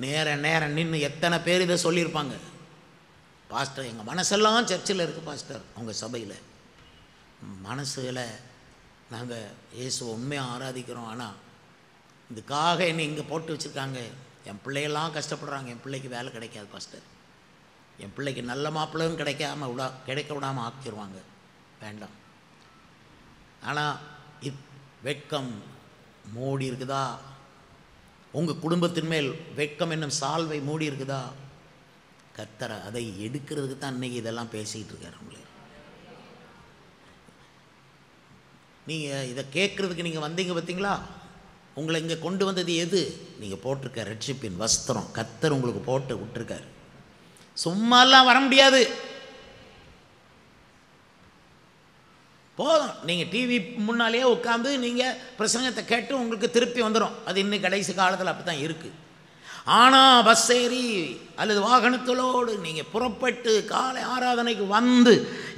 நேரம் நின்று எத்தனை பேர் இதை சொல்லியிருப்பாங்க, பாஸ்டர் எங்கள் மனசெல்லாம் சர்ச்சில் இருக்குது பாஸ்டர், அவங்க சபையில் மனசில் நாங்கள் இயேசுவை உண்மையாக ஆராதிக்கிறோம், ஆனால் இதுக்காக என்னை இங்கே போட்டு வச்சுருக்காங்க, என் பிள்ளையெல்லாம் கஷ்டப்படுறாங்க, என் பிள்ளைக்கு வேலை கிடைக்காது பாஸ்டர், என் பிள்ளைக்கு நல்ல மாப்பிள்ளையும் கிடைக்க விடாமல் ஆக்கிடுவாங்க, வேண்டாம். ஆனால் வெட்கம் மூடி இருக்குதா, உங்கள் குடும்பத்தின் மேல் வெட்கம் என்னும் சால்வை மூடி இருக்குதா, கர்த்தர் அதை எடுக்கிறதுக்கு தான் இன்றைக்கி இதெல்லாம் பேசிக்கிட்டு இருக்காரு. உங்களே நீங்கள் இதை கேட்குறதுக்கு நீங்கள் வந்தீங்க பார்த்தீங்களா, உங்களை இங்கே கொண்டு வந்தது எது, நீங்கள் போட்டிருக்க ரட்சிப்பின் வஸ்திரம் கர்த்தர் உங்களுக்கு போட்டு விட்டுருக்காரு. சும்மாலாம் வர முடியாது. போதும் நீங்கள் டிவி முன்னாலேயே உட்காந்து நீங்கள் பிரசங்கத்தை கேட்டு உங்களுக்கு திருப்பி வந்துடும். அது இன்னும் கடைசி காலத்தில் அப்படி தான் இருக்குது. ஆனால் பஸ் ஏறி அல்லது வாகனத்திலோடு நீங்கள் புறப்பட்டு காலை ஆராதனைக்கு வந்து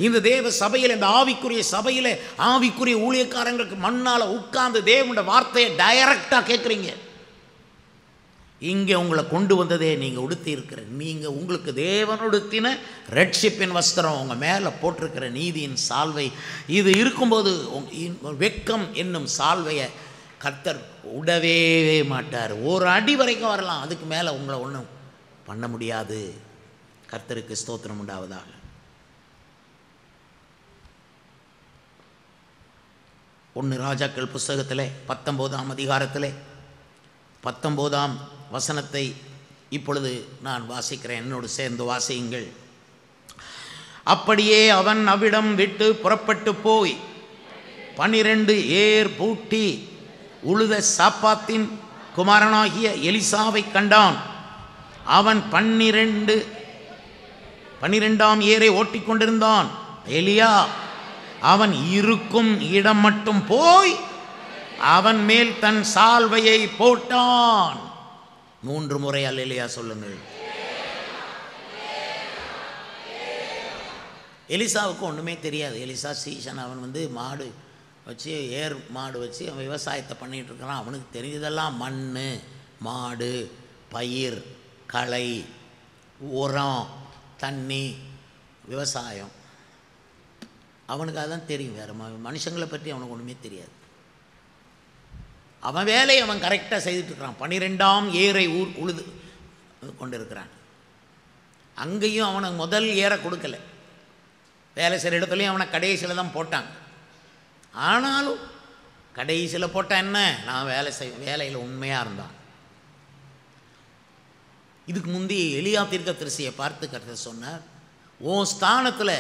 இந்த தேவ சபையில், இந்த ஆவிக்குரிய சபையில் ஆவிக்குரிய ஊழியக்காரங்களுக்கு மண்ணால் உட்கார்ந்து தேவனுடைய வார்த்தையை டைரக்டாக கேட்குறீங்க. இங்கே உங்களை கொண்டு வந்ததே நீங்கள் உடுத்தி இருக்கிற, நீங்கள் உங்களுக்கு தேவனுடுத்தின ரட்சிப்பின் வஸ்திரம், உங்கள் மேலே போட்டிருக்கிற நீதியின் சால்வை, இது இருக்கும்போது வெட்கம் என்னும் சால்வையை கர்த்தர் உடவே மாட்டார். ஒரு அடி வரைக்கும் வரலாம், அதுக்கு மேலே உங்களை ஒன்றும் பண்ண முடியாது. கர்த்தருக்கு ஸ்தோத்திரம் உண்டாவதாக. ஒன்று ராஜாக்கள் புஸ்தகத்தில் 19ஆம் அதிகாரத்தில் 19ஆம் வசனத்தை இப்பொழுது நான் வாசிக்கிறேன், என்னோடு சேர்ந்து வாசியுங்கள். அப்படியே அவன் அவ்விடம் விட்டு புறப்பட்டு போய் 12 ஏர் பூட்டி உழுத சாப்பாத்தின் குமாரனாகிய எலிசாவை கண்டான். அவன் 12ஆம் ஏரை ஓட்டிக்கொண்டிருந்தான். எலியா அவன் இருக்கும் இடம் மட்டும் போய் அவன் மேல் தன் சால்வையை போட்டான். 3 முறை அல்லேலூயா சொல்லுங்கள். எலிசாவுக்கு ஒன்றுமே தெரியாது. எலிசா சீசன், அவன் மாடு வச்சு ஏர் மாடு வச்சு அவன் விவசாயத்தை பண்ணிகிட்டு இருக்கிறான். அவனுக்கு தெரிஞ்சதெல்லாம் மண், மாடு, பயிர், களை, உரம், தண்ணி, விவசாயம். அவனுக்கு அதான் தெரியும், வேறு மனுஷங்களை பற்றி அவனுக்கு ஒன்றுமே தெரியாது. அவன் வேலையை அவன் கரெக்டாக செய்துட்டுருக்கிறான். 12ஆம் ஏரை உழுது கொண்டு இருக்கிறான். அங்கேயும் அவனுக்கு முதல் ஏரை கொடுக்கல, வேலை செய்கிற இடத்துலையும் அவனை கடைசியில் தான் போட்டாங்க. ஆனாலும் கடைசியில் போட்டான் என்ன, நான் வேலையில் உண்மையாக இருந்தான். இதுக்கு முந்தி எலியா தீர்க்கதரிசியை பார்த்து கர்த்தர் சொன்னார், உன் ஸ்தானத்தில்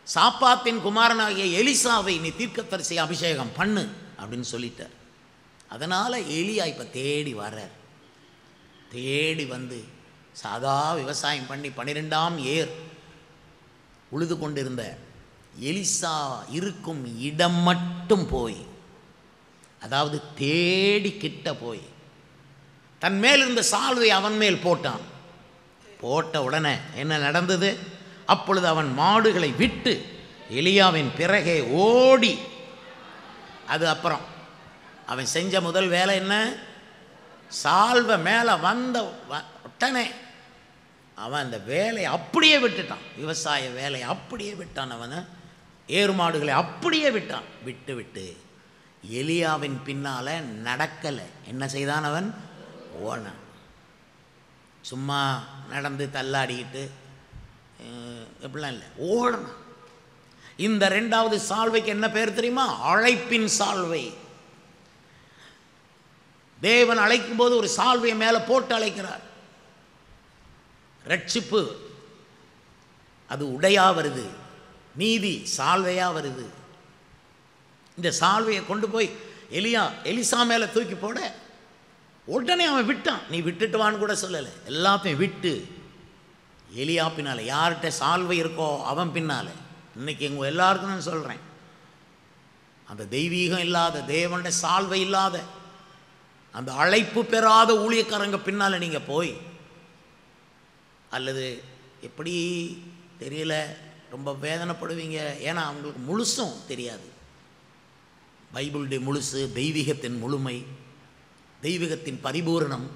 சாப்பாத்தின் குமாரனாகிய எலிசாவை நீ தீர்க்கதரிசி அபிஷேகம் பண்ணு அப்படின்னு சொல்லிட்டார். அதனால் எலியா இப்போ தேடி வர்றார். தேடி வந்து சாதா விவசாயம் பண்ணி 12ஆம் ஏர் உழுது கொண்டிருந்த எலிசா இருக்கும் இடம் மட்டும் போய், அதாவது தேடி கிட்ட போய் தன் மேல் இருந்த சால்வை அவன் மேல் போட்டான். போட்ட உடனே என்ன நடந்தது, அப்பொழுது அவன் மாடுகளை விட்டு எலியாவின் பிறகே ஓடி, அது அப்புறம் அவன் செஞ்ச முதல் வேலை என்ன, சால்வை மேலே வந்த உடனே அவன் அந்த வேலையை அப்படியே விட்டுட்டான். விவசாய வேலையை அப்படியே விட்டான். அவனை ஏறு மாடுகளை அப்படியே விட்டான். விட்டு எலியாவின் பின்னால் நடக்கலை. என்ன செய்தான் அவன், ஓடினான். சும்மா நடந்து தள்ளாடிக்கிட்டு எப்படிலாம் இல்லை, ஓடணும். இந்த 2வது சால்வைக்கு என்ன பேர் தெரியுமா, அழைப்பின் சால்வை. தேவன் அழைக்கும் போது ஒரு சால்வையை மேலே போட்டு அழைக்கிறார். ரட்சிப்பு அது உடையா வருது, நீதி சால்வையாக வருது. இந்த சால்வையை கொண்டு போய் எலிசா மேலே தூக்கி போட உடனே அவன் விட்டான். நீ விட்டுட்டு வான்னு கூட சொல்லலை, எல்லாத்தையும் விட்டு எலியா பின்னால், யார்கிட்ட சால்வை இருக்கோ அவன் பின்னால். இன்னைக்கு எங்கள் எல்லாருக்கும் நான் சொல்கிறேன், அந்த தெய்வீகம் இல்லாத, தேவனுடைய சால்வை இல்லாத, அந்த அழைப்பு பெறாத ஊழியக்காரங்க பின்னால் நீங்கள் போய், அல்லது எப்படி தெரியல, ரொம்ப வேதனைப்படுவீங்க. ஏன்னா அவங்களுக்கு முழுசும் தெரியாது. பைபிளுடைய முழுசு, தெய்வீகத்தின் முழுமை, தெய்வீகத்தின் பரிபூரணம்,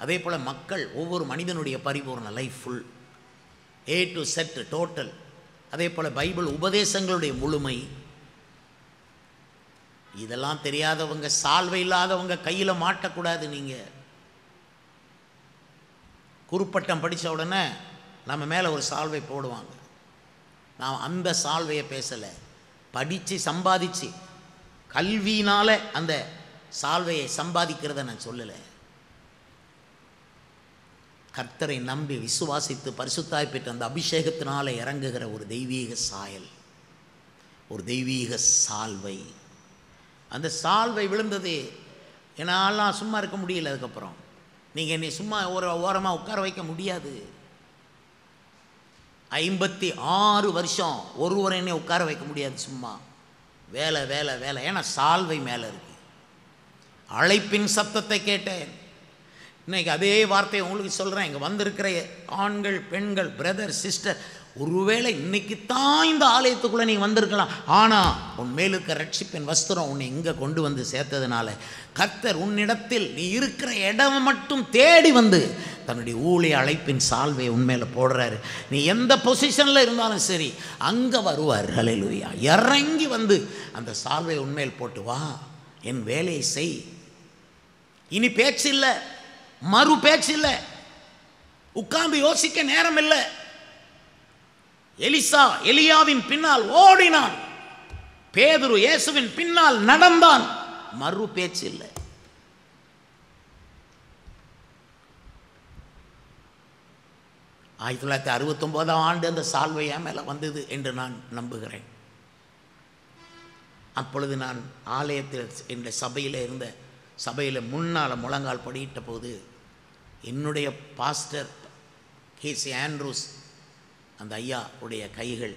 அதே போல் மக்கள், ஒவ்வொரு மனிதனுடைய பரிபூரணம், life full, A to Z total. அதே போல் பைபிள் உபதேசங்களுடைய முழுமை, இதெல்லாம் தெரியாதவங்க, சால்வை இல்லாதவங்க கையில் மாட்டக்கூடாது. நீங்கள் குருப்பட்டம் படித்த உடனே நம்ம மேலே ஒரு சால்வை போடுவாங்க. நான் அந்த சால்வையை பேசலை, படித்து சம்பாதிச்சு கல்வியினால் அந்த சால்வையை சம்பாதிக்கிறத நான் சொல்லலை. கர்த்தரை நம்பி விசுவாசித்து பரிசுத்தாய் பெற்ற அந்த அபிஷேகத்தினால் இறங்குகிற ஒரு தெய்வீக சாயல், ஒரு தெய்வீக சால்வை. அந்த சால்வை விழுந்தது என்னால் சும்மா இருக்க முடியல. அதுக்கப்புறம் நீங்கள் என்னை சும்மா ஒரு ஓரமாக உட்கார வைக்க முடியாது. 56 வருஷம் ஒருவரை என்னை உட்கார வைக்க முடியாது. சும்மா வேலை வேலை வேலை. ஏன்னா சால்வை மேலே இருக்கு. அழைப்பின் சத்தத்தை கேட்டேன். இன்னைக்கு அதே வார்த்தையை உங்களுக்கு சொல்கிறேன். இங்கே வந்திருக்கிற ஆண்கள், பெண்கள், பிரதர், சிஸ்டர், ஒருவேளை இன்னைக்கு தான் இந்த ஆலயத்துக்குள்ளே நீ வந்திருக்கலாம். ஆனால் உன் மேல் இருக்கிற ரட்சிப்பின் வஸ்திரம் உன்னை இங்கே கொண்டு வந்து சேர்த்ததுனால கர்த்தர் உன்னிடத்தில் நீ இருக்கிற இடம் மட்டும் தேடி வந்து தன்னுடைய ஊழிய அழைப்பின் சால்வை உண்மையில போடுறாரு. நீ எந்த பொசிஷனில் இருந்தாலும் சரி அங்கே வருவார். ஹல்லேலூயா. இறங்கி வந்து அந்த சால்வை உண்மையில் போட்டு, வா என் வேலையை செய். இனி பேச்சு இல்லை, மறு பேச்சு இல்லை, உட்கார்ந்து யோசிக்க நேரம் இல்லை. எலிசா எலியாவின் பின்னால் ஓடினான், பேதுரு இயேசுவின் பின்னால் நடந்தான், மறு பேச்சு இல்லை. ஆயிரத்தி 1969ஆம் ஆண்டு அந்த சால்வை என் மேலே வந்தது என்று நான் நம்புகிறேன். அப்பொழுது நான் ஆலயத்தில் என்ற சபையில் முன்னால் முழங்கால் படியிட்ட போது என்னுடைய பாஸ்டர் கேசி ஆண்ட்ரூஸ், அந்த ஐயா உடைய கைகள்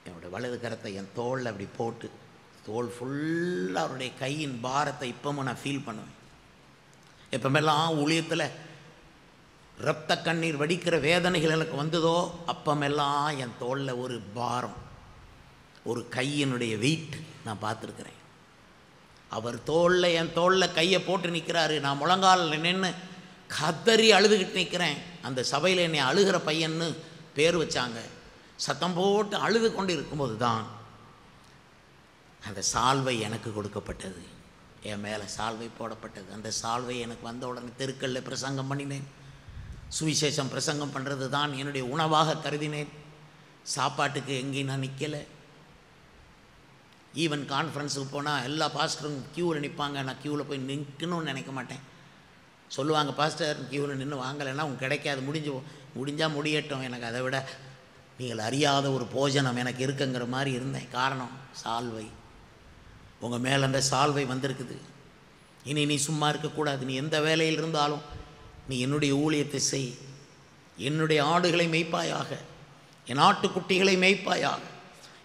என்னுடைய வலது கரத்தை என் தோளில் அப்படி போட்டு, தோல் ஃபுல்லாக அவருடைய கையின் பாரத்தை இப்பவும் நான் ஃபீல் பண்ணுவேன். எப்பமெல்லாம் ஊழியத்தில் இரத்த கண்ணீர் வடிக்கிற வேதனைகள் எனக்கு வந்ததோ அப்பமெல்லாம் என் தோளில் ஒரு பாரம், ஒரு கையினுடைய வெயிட் நான் பார்த்துருக்கிறேன். அவர் தோளில் என் தோளில் கையை போட்டு நிற்கிறாரு. நான் முழங்காலில் நின்று கதறி அழுதுகிட்டு நிற்கிறேன். அந்த சபையில் என்னை அழுகிற பையன்னு பேர் வச்சாங்க. சத்தம் போட்டு அழுது கொண்டு இருக்கும்போது தான் அந்த சால்வை எனக்கு கொடுக்கப்பட்டது. என் மேலே சால்வை போடப்பட்டது. அந்த சால்வை எனக்கு வந்த உடனே தெருக்களில் பிரசங்கம் பண்ணினேன். சுவிசேஷம் பிரசங்கம் பண்ணுறது தான் என்னுடைய உணவாக கருதினேன். சாப்பாட்டுக்கு எங்கேயும் நான் நிற்கலை. ஈவன் கான்ஃபரன்ஸுக்கு போனால் எல்லா பாஸ்டரும் க்யூவில் நிற்பாங்க. நான் க்யூவில் போய் நிற்கணும்னு நினைக்க மாட்டேன். சொல்லுவாங்க, பாஸ்டர் க்யூவில் நின்று வாங்கலைன்னா உங்களுக்கு கிடைக்காது, முடிஞ்சால் முடியட்டும், எனக்கு அதை விட நீங்கள் அறியாத ஒரு போஜனம் எனக்கு இருக்குங்கிற மாதிரி இருந்தேன். காரணம் சால்வை. உங்கள் மேலே அந்த சால்வை வந்திருக்குது. இனி நீ சும்மா இருக்கக்கூடாது. நீ எந்த வேலையில் இருந்தாலும் நீ என்னுடைய ஊழியத்தை செய். என்னுடைய ஆடுகளை மேய்ப்பாயாக, என் ஆட்டுக்குட்டிகளை மேய்ப்பாயாக,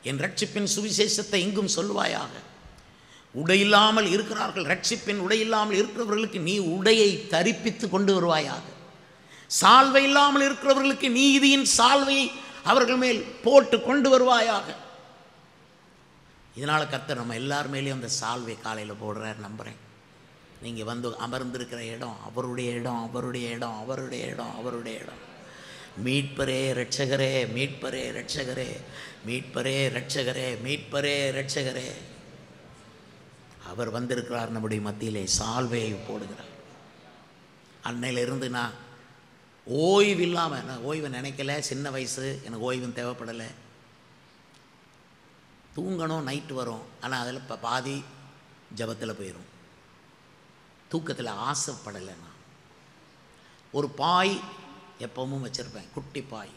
என் ரட்சிப்பின் சுவிசேஷத்தை எங்கும் சொல்வாயாக. உடையில்லாமல் இருக்கிறார்கள், ரட்சிப்பின் உடையில்லாமல் இருக்கிறவர்களுக்கு நீ உடையை தரிப்பித்து கொண்டு வருவாயாக. சால்வை இல்லாமல் இருக்கிறவர்களுக்கு நீதியின் சால்வையை அவர்கள் மேல் போட்டு கொண்டு வருவாயாக. இதனால் கர்த்தர் நம்ம எல்லார் மேலேயும் அந்த சால்வை காலையில் போடுறார் நம்புகிறேன். நீங்கள் வந்து அமர்ந்திருக்கிற இடம் அவருடைய இடம், அவருடைய இடம், அவருடைய இடம், அவருடைய இடம். மீட்பரே ரட்சகரே, மீட்பரே ரட்சகரே, மீட்பரே ரட்சகரே, மீட்பரே ரட்சகரே. அவர் வந்திருக்கிறார் நம்முடைய மத்தியிலே, சால்வையை போடுகிறார். அன்னையிலிருந்து நான் ஓய்வு இல்லாமல், நான் ஓய்வை நினைக்கல. சின்ன வயசு, எனக்கு ஓய்வும் தேவைப்படலை. தூங்கணும், நைட்டு வரும். ஆனால் அதில் இப்போ பாதி ஜபத்தில் போயிடும். தூக்கத்தில் ஆசைப்படலை. நான் ஒரு பாய் எப்பவும் வச்சுருப்பேன், குட்டி பாய்.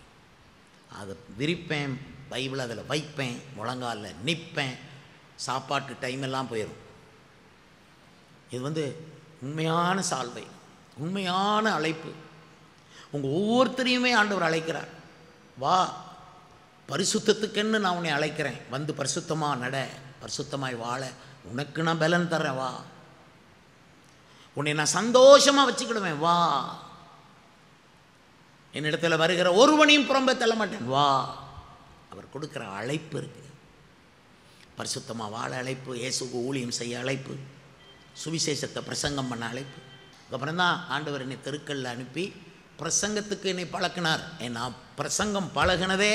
அதை விரிப்பேன், பைபிள் அதில் வைப்பேன், முழங்காலில் நிற்பேன். சாப்பாட்டு டைம் எல்லாம் போயிடும். இது உண்மையான சால்வை, உண்மையான அழைப்பு. உங்கள் ஒவ்வொருத்தரையுமே ஆண்டவர் அழைக்கிறார். வா, பரிசுத்தத்துக்குன்னு நான் உன்னை அழைக்கிறேன். பரிசுத்தமாக நட, பரிசுத்தமாய் வாழ உனக்கு நான் பலன் தர்றேன். வா, உன்னை நான் சந்தோஷமாக வச்சுக்கிடுவேன். வா, என்னிடத்தில் வருகிற ஒருவனையும் புறம்பே தள்ள மாட்டேன். வா. அவர் கொடுக்குற அழைப்பு இருக்குது. பரிசுத்தமாக வாழ அழைப்பு, இயேசுக்கு ஊழியம் செய்ய அழைப்பு, சுவிசேஷத்தை பிரசங்கம் பண்ண அழைப்பு. அதுக்கப்புறம் தான் ஆண்டவர் என்னை தெருக்களில் அனுப்பி பிரசங்கத்துக்கு என்னை பழக்கினார். நான் பிரசங்கம் பழகினதே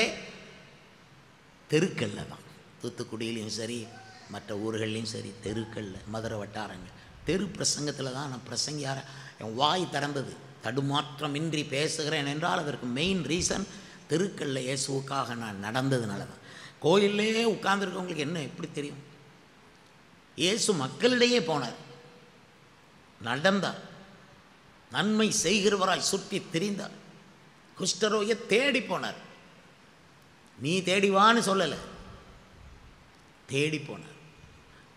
தெருக்களில் தான். தூத்துக்குடியிலையும் சரி, மற்ற ஊர்கள்லையும் சரி, தெருக்களில், மதுரை வட்டாரங்கள், தெரு பிரசங்கத்தில் தான் நான் பிரசங்கியார என் வாய் திறந்தது. தடுமாற்றமின்றி பேசுகிறேன் என்றால் அதற்கு மெயின் ரீசன் தெருக்களில் இயேசுவுக்காக நான் நடந்ததுனால தான். கோயிலே உட்கார்ந்துருக்கவங்களுக்கு என்ன எப்படி தெரியும்? இயேசு மக்களிடையே போனார், நடந்தார், நன்மை செய்கிறவராய் சுற்றி திரிந்தார், குஷ்டரோகியை தேடி போனார். நீ தேடிவான்னு சொல்லலை, தேடி போனார்.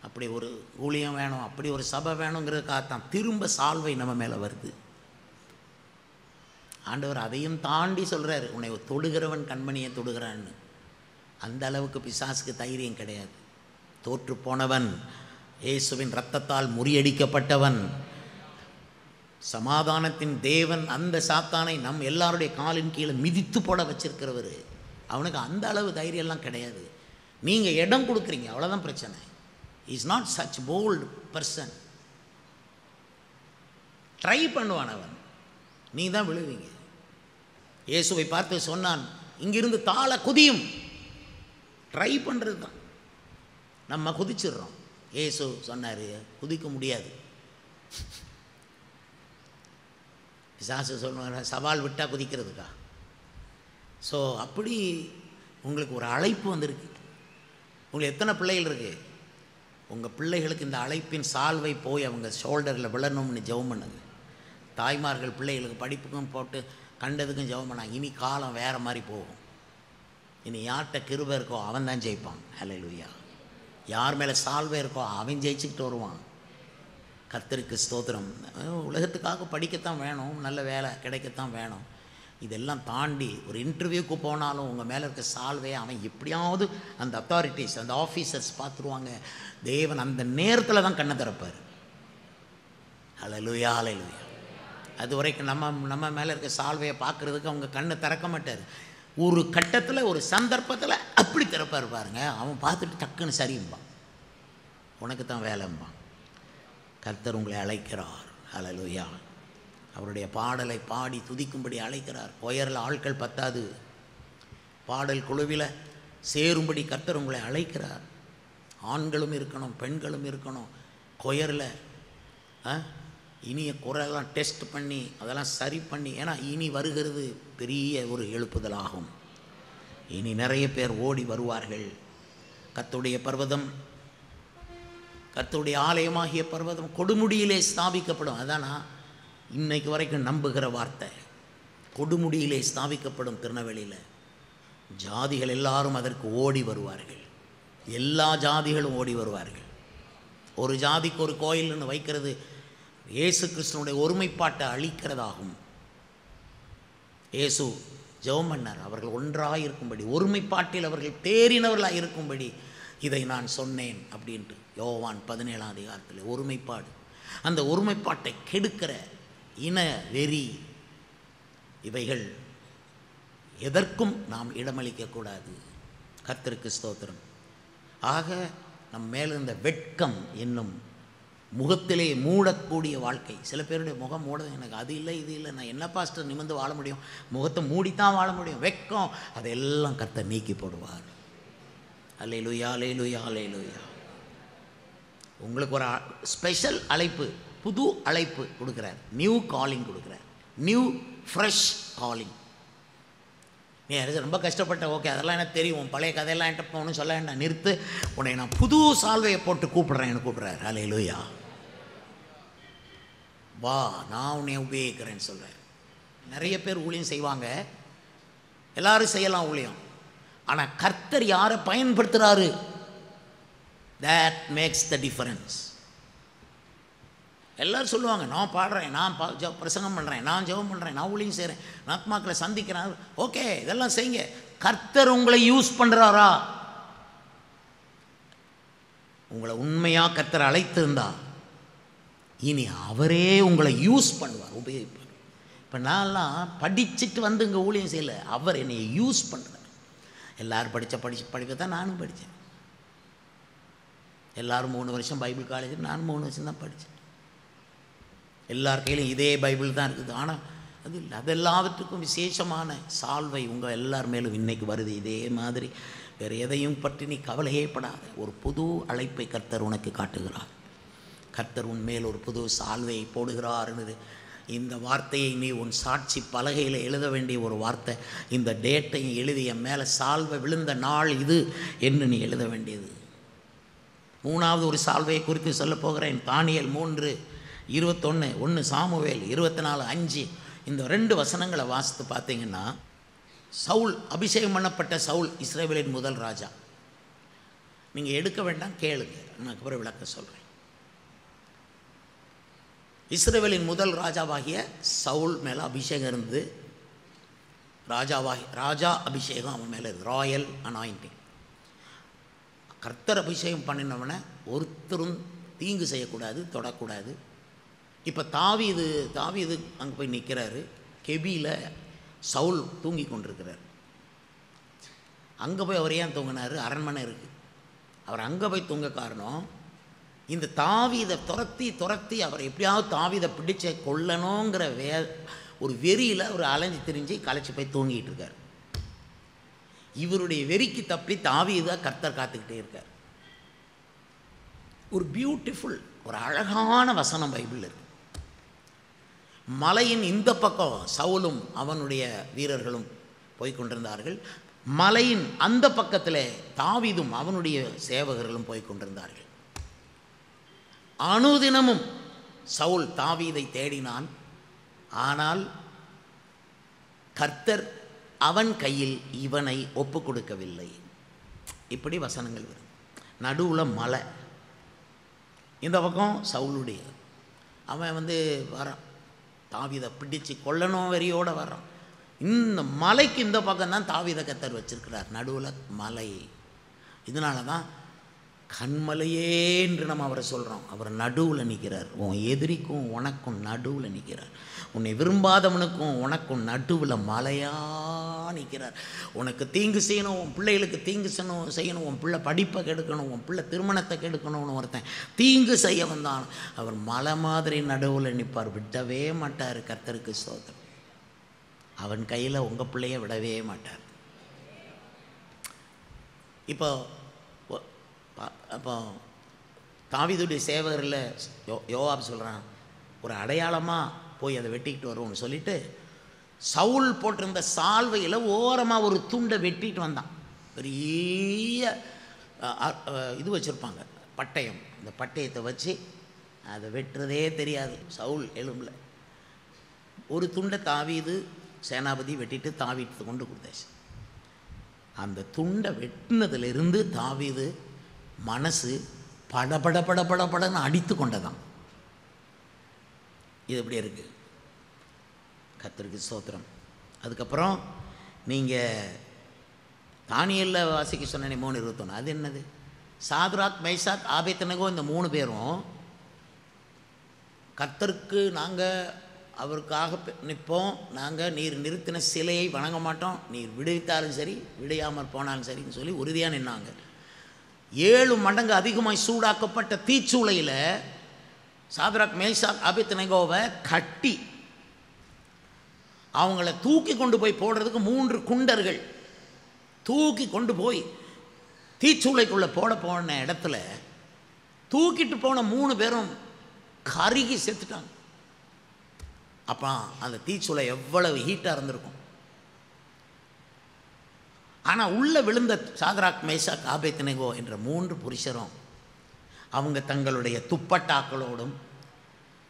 அப்படி ஒரு ஊழியம் வேணும், அப்படி ஒரு சபை வேணுங்கிறதுக்காகத்தான் திரும்ப சால்வை நம்ம மேலே வருது. ஆண்டவர் அதையும் தாண்டி சொல்கிறார், உன்னை தொடுகிறவன் கண்மணியை தொடுகிறான்னு. அந்த அளவுக்கு பிசாசுக்கு தைரியம் கிடையாது. தோற்று போனவன், இயேசுவின் இரத்தத்தால் முறியடிக்கப்பட்டவன், சமாதானத்தின் தேவன், அந்த சாத்தானை நம் எல்லாருடைய காலின் கீழே மிதித்து போட வச்சிருக்கிறவர். அவனுக்கு அந்த அளவு தைரியம்லாம் கிடையாது. நீங்கள் இடம் கொடுக்குறீங்க, அவ்வளோதான் பிரச்சனை. Is not such bold person. Try பண்ணுவான் அவன், நீ தான் விழுவீங்க. இயேசுவை பார்த்து சொன்னான், இங்கிருந்து தாழ குதியும். ட்ரை பண்ணுறது தான். நம்ம குதிச்சிடுறோம். இயேசு சொன்னார், குதிக்க முடியாது. பிசாசு சொல்லுவாங்க, சவால் விட்டால் குதிக்கிறதுக்கா? ஸோ அப்படி உங்களுக்கு ஒரு அழைப்பு வந்திருக்கு. உங்களுக்கு எத்தனை பிள்ளைகள் இருக்குது? உங்கள் பிள்ளைகளுக்கு இந்த அழைப்பின் சால்வை போய் அவங்க ஷோல்டரில் விழணும்னு ஜெபம் பண்ணுங்க. தாய்மார்கள் பிள்ளைகளுக்கு படிப்புக்கும் போட்டு கண்டதுக்கும் ஜெபம் பண்ணாங்க. இனி காலம் வேறு மாதிரி போகும். இனி யார்கிட்ட கிருபை இருக்கோ அவன் தான் ஜெயிப்பான். ஹல்லேலூயா. யார் மேலே சால்வை இருக்கோ அவன் ஜெயிச்சுக்கிட்டு வருவான். கர்த்தருக்கு ஸ்தோத்திரம். உலகத்துக்காக படிக்கத்தான் வேணும், நல்ல வேலை கிடைக்கத்தான் வேணும். இதெல்லாம் தாண்டி ஒரு இன்டர்வியூக்கு போனாலும் உங்கள் மேலே இருக்க சால்வையை அவன் எப்படியாவது அந்த அத்தாரிட்டிஸ், அந்த ஆஃபீஸர்ஸ் பார்த்துருவாங்க. தேவன் அந்த நேரத்தில் தான் கண்ணை திறப்பார். ஹல்லேலூயா, ஹல்லேலூயா. அது வரைக்கும் நம்ம மேலே இருக்க சால்வையை பார்க்குறதுக்கு அவங்க கண்ணை திறக்க மாட்டார். ஒரு கட்டத்தில், ஒரு சந்தர்ப்பத்தில் அப்படி திறப்பார் பாருங்க. அவன் பார்த்துட்டு டக்குன்னு சரியும்பான், உனக்கு தான் வேலைம்பான். கர்த்தர் உங்களை அழைக்கிறார். ஹல்லேலூயா. அவருடைய பாடலை பாடி துதிக்கும்படி அழைக்கிறார். கொயரில் ஆட்கள் பத்தாது, பாடல் குழுவில் சேரும்படி கர்த்தர் உங்களை அழைக்கிறார். ஆண்களும் இருக்கணும், பெண்களும் இருக்கணும். கொயரில் இனிய குரலெல்லாம் டெஸ்ட் பண்ணி அதெல்லாம் சரி பண்ணி, ஏன்னா இனி வருகிறது பெரிய ஒரு எழுப்புதலாகும். இனி நிறைய பேர் ஓடி வருவார்கள். கர்த்தருடைய பர்வதம், கர்த்தருடைய ஆலயமாகிய பர்வதம் கொடுமுடியிலே ஸ்தாபிக்கப்படும். அதானா இன்னைக்கு வரைக்கும் நம்புகிற வார்த்தை. கொடுமுடியிலே ஸ்தாபிக்கப்படும். திருநெல்வேலியில் ஜாதிகள் எல்லாரும் அதற்கு ஓடி வருவார்கள். எல்லா ஜாதிகளும் ஓடி வருவார்கள். ஒரு ஜாதிக்கு ஒரு கோயில்னு வைக்கிறது இயேசு கிறிஸ்துவனுடைய ஒருமைப்பாட்டை அழிக்கிறதாகும். இயேசு ஜெபம் பண்ணார், அவர்கள் ஒன்றாக இருக்கும்படி, ஒருமைப்பாட்டில் அவர்கள் தேறினவர்களாக இருக்கும்படி இதை நான் சொன்னேன் அப்படின்ட்டு. யோவான் 17ஆம் அதிகாரத்தில் ஒருமைப்பாடு. அந்த ஒருமைப்பாட்டை கெடுக்கிற இன வெறி, இவைகள் எதற்கும் நாம் இடமளிக்கக்கூடாது. கர்த்தருக்கு ஸ்தோத்திரம். ஆக நம் மேலே இருந்த வெட்கம் என்னும் முகத்திலே மூடக்கூடிய வாழ்க்கை. சில பேருடைய முகம் மூட, எனக்கு அது இல்லை இது இல்லை, நான் என்ன பாஸ்டர் நிமிர்ந்து வாழ முடியும், முகத்தை மூடித்தான் வாழ முடியும். வெட்கம், அதெல்லாம் கர்த்தர் நீக்கி போடுவார். அல்லேலூயா, அல்லேலூயா, அல்லேலூயா. உங்களுக்கு ஒரு ஸ்பெஷல் அழைப்பு, புது அழைப்பு கொடுக்குறார். நியூ காலிங் கொடுக்குறார். New fresh calling. நீ ரொம்ப கஷ்டப்பட்ட, ஓகே அதெல்லாம் எனக்கு தெரியும், பழைய கதையெல்லாம் என்கிட்ட போகணும்னு சொல்ல வேண்டாம், நிறுத்து, உன்னை நான் புது சால்வையை போட்டு கூப்பிட்றேன்னு கூப்பிட்றாரு. அல்லேலூயா. வா, நான் உன்னை உபயோகிக்கிறேன்னு சொல்கிறேன். நிறைய பேர் ஊழியம் செய்வாங்க, எல்லாரும் செய்யலாம் ஊழியம். ஆனால் கர்த்தர் யாரை பயன்படுத்துகிறாரு, that makes the difference. எல்லோரும் சொல்லுவாங்க, நான் பாடுறேன், நான் பிரசங்கம் பண்ணுறேன், நான் ஜெபம் பண்ணுறேன், நான் ஊழியம் செய்கிறேன், நான் ஆத்மாக்களை சந்திக்கிறேன். ஓகே, இதெல்லாம் செய்யுங்க. கர்த்தர் உங்களை யூஸ் பண்ணுறாரா? உங்களை உண்மையாக கர்த்தர் அழைத்திருந்தா இனி அவரே உங்களை யூஸ் பண்ணுவார், உபயோகிப்பார். இப்போ நான்லாம் படிச்சுட்டு வந்து இங்கே ஊழியம் செய்யலை, அவர் என்னை யூஸ் பண்ணுறார். எல்லோரும் படிப்பை தான் நானும் படித்தேன். எல்லோரும் 3 வருஷம் பைபிள் காலேஜ், நானும் 3 வருஷம் தான் படித்தேன். எல்லார் கையிலும் இதே பைபிள் தான் இருக்குது. ஆனால் அது இல்லை, அது எல்லாவற்றுக்கும் விசேஷமான சால்வை உங்கள் எல்லார் மேலும் இன்றைக்கி வருது. இதே மாதிரி வேறு எதையும் பற்றி நீ கவலையே படாத. ஒரு புது அழைப்பை கர்த்தர் உனக்கு காட்டுகிறார். கர்த்தர் உன்மேல் ஒரு புது சால்வையை போடுகிறார்னு இந்த வார்த்தையை நீ உன் சாட்சி பலகையில் எழுத வேண்டிய ஒரு வார்த்தை. இந்த டேட்டையும் எழுதி என் மேலே சால்வை விழுந்த நாள் இது என்று நீ எழுத வேண்டியது. 3வது ஒரு சால்வையை குறித்து சொல்ல போகிறேன். தானியேல் 3:21, 1 சாமுவேல் 24:5 இந்த 2 வசனங்களை வாசித்து பார்த்தீங்கன்னா, சவுல், அபிஷேகம் பண்ணப்பட்ட சவுல் இஸ்ரவேலின் முதல் ராஜா. நீங்கள் எடுக்க வேண்டாம், கேளுங்க, நான் அப்புறம் விளக்க சொல்கிறேன். இஸ்ரவேலின் முதல் ராஜாவாகிய சவுல் மேலே அபிஷேகம் இருந்து, ராஜா அபிஷேகம் அவன் மேலே இருந்து, ராயல் அனாயிண்டிங். கர்த்தர் அபிஷேகம் பண்ணினவனை ஒருத்தரும் தீங்கு செய்யக்கூடாது, தொடக்கூடாது. இப்போ தாவீது அங்கே போய் நிற்கிறாரு. கெபியில் சவுல் தூங்கி கொண்டிருக்கிறார். அங்கே போய் அவர் ஏன் தூங்கினார்? அரண்மனை இருக்குது. அவர் அங்கே போய் தூங்க காரணம், இந்த தாவீதை துரத்தி அவர் எப்படியாவது தாவீதை பிடிச்ச கொல்லணுங்கிற ஒரு வெறியில் அவர் அலைஞ்சு திரிஞ்சு களைச்சி போய் தூங்கிட்டு இருக்கார். இவருடைய வெறிக்கு தப்பி தாவீதை கர்த்தர் காத்துக்கிட்டே இருக்கார். ஒரு பியூட்டிஃபுல், ஒரு அழகான வசனம் பைபிள் இருக்கு. மலையின் இந்த பக்கம் சவுலும் அவனுடைய வீரர்களும் போய்கொண்டிருந்தார்கள். மலையின் அந்த பக்கத்தில் தாவீதும் அவனுடைய சேவகர்களும் போய்கொண்டிருந்தார்கள். அனுதினமும் சவுல் தாவீதை தேடினான். ஆனால் கர்த்தர் அவன் கையில் இவனை ஒப்பு கொடுக்கவில்லை. இப்படி வசனங்கள் வரும். நடுவில் மலை, இந்த பக்கம் சவுலுடைய. அவன் வரான், தாவீதை பிடிச்சு கொல்லணும் வெறியோடு வர்றான். இந்த மலைக்கு இந்த பக்கம் தான் தாவீதை கர்த்தர் வச்சிருக்கிறார், நடுவில் மலை. இதனால தான் கண்மலையே என்று நம்ம அவரை சொல்கிறோம். அவர் நடுவில் நிற்கிறார். உன் எதிரிக்கும் உனக்கும் நடுவில் நிற்கிறார். உன்னை விரும்பாதவனுக்கும் உனக்கும் நடுவில் மலையாக நிற்கிறார். உனக்கு தீங்கு செய்யணும், உன் பிள்ளைகளுக்கு தீங்கு செய்யணும், உன் பிள்ளை படிப்பை கெடுக்கணும், உன் பிள்ளை திருமணத்தை கெடுக்கணும்னு ஒருத்தன் தீங்கு செய்ய வந்தான், அவர் மலை மாதிரி நடுவில் நிற்பார், விடவே மாட்டார். கர்த்தருக்கு ஸ்தோத்திரம். அவன் கையில் உங்கள் பிள்ளைய விடவே மாட்டார். அப்போ தாவீதுடைய சேவகரில் யோவாப் சொல்கிறான், ஒரு அடையாளமாக போய் அதை வெட்டிக்கிட்டு வருவோம்னு சொல்லிட்டு சவுல் போட்டிருந்த சால்வையில் ஓரமாக ஒரு துண்டை வெட்டிட்டு வந்தான். பெரிய இது வச்சுருப்பாங்க, பட்டயம். அந்த பட்டயத்தை வச்சு அதை வெட்டுறதே தெரியாது சவுல் எலும்பில். ஒரு துண்டை தாவீது சேனாபதி வெட்டிட்டு தாவீது கொண்டு கொடுத்தாச்சு. அந்த துண்டை வெட்டினதுலேருந்து தாவீது மனசு படபடன்னு அடித்து கொண்டதான். இது எப்படி இருக்குது? கர்த்தருக்கு ஸ்தோத்திரம். அதுக்கப்புறம் நீங்கள் தானியேலில் வாசிக்க சொன்னேனே 3:21, அது என்னது? சாத்ராக், மேஷாக், ஆபேத்நேகோ இந்த 3 பேரும் கர்த்தருக்கு நாங்கள் அவருக்காக நிற்போம், நாங்கள் நீர் நிறுத்தின சிலையை வணங்க மாட்டோம், நீர் விடுவித்தாலும் சரி விடையாமல் போனாலும் சரின்னு சொல்லி உறுதியாக நின்னாங்க. 7 மடங்கு அதிகமாக சூடாக்கப்பட்ட தீச்சூளையில் சாத்ராக், மேஷாக், ஆபேத்நேகோவை கட்டி அவங்கள தூக்கி கொண்டு போய் போடுறதுக்கு 3 குண்டர்கள் தூக்கி கொண்டு போய் தீச்சூளைக்குள்ளே போன இடத்துல தூக்கிட்டு போன 3 பேரும் கருகி செத்துட்டாங்க. அப்போ அந்த தீச்சூளை எவ்வளவு ஹீட்டாக இருந்திருக்கும். ஆனால் உள்ளே விழுந்த சாத்ராக், மேஷாக், ஆபேத்நேகோ என்ற 3 புருஷரும் அவங்க தங்களுடைய துப்பட்டாக்களோடும்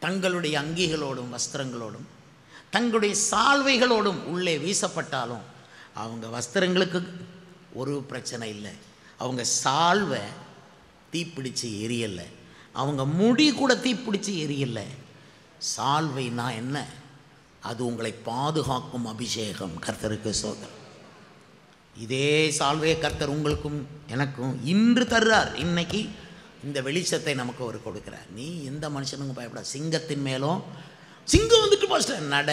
தங்களுடைய அங்கிகளோடும் வஸ்திரங்களோடும் தங்களுடைய சால்வைகளோடும் உள்ளே வீசப்பட்டாலும் அவங்க வஸ்திரங்களுக்கு ஒரு பிரச்சனை இல்லை, அவங்க சால்வை தீப்பிடிச்சு எரியலை, அவங்க முடி கூட தீப்பிடிச்சு எரியல. சால்வைனா என்ன? அது உங்களை பாதுகாக்கும் அபிஷேகம். கர்த்தருக்கு ஸ்தோத்திரம். இதே சால்வையை கர்த்தர் உங்களுக்கும் எனக்கும் இன்று தர்றார். இன்னைக்கு இந்த வெளிச்சத்தை நமக்கு அவர் கொடுக்கிறார். நீ எந்த மனுஷனுக்கும் பயப்பட. சிங்கத்தின் மேலும் சிங்கம் வந்துட்டு பாஸ்டர் நட,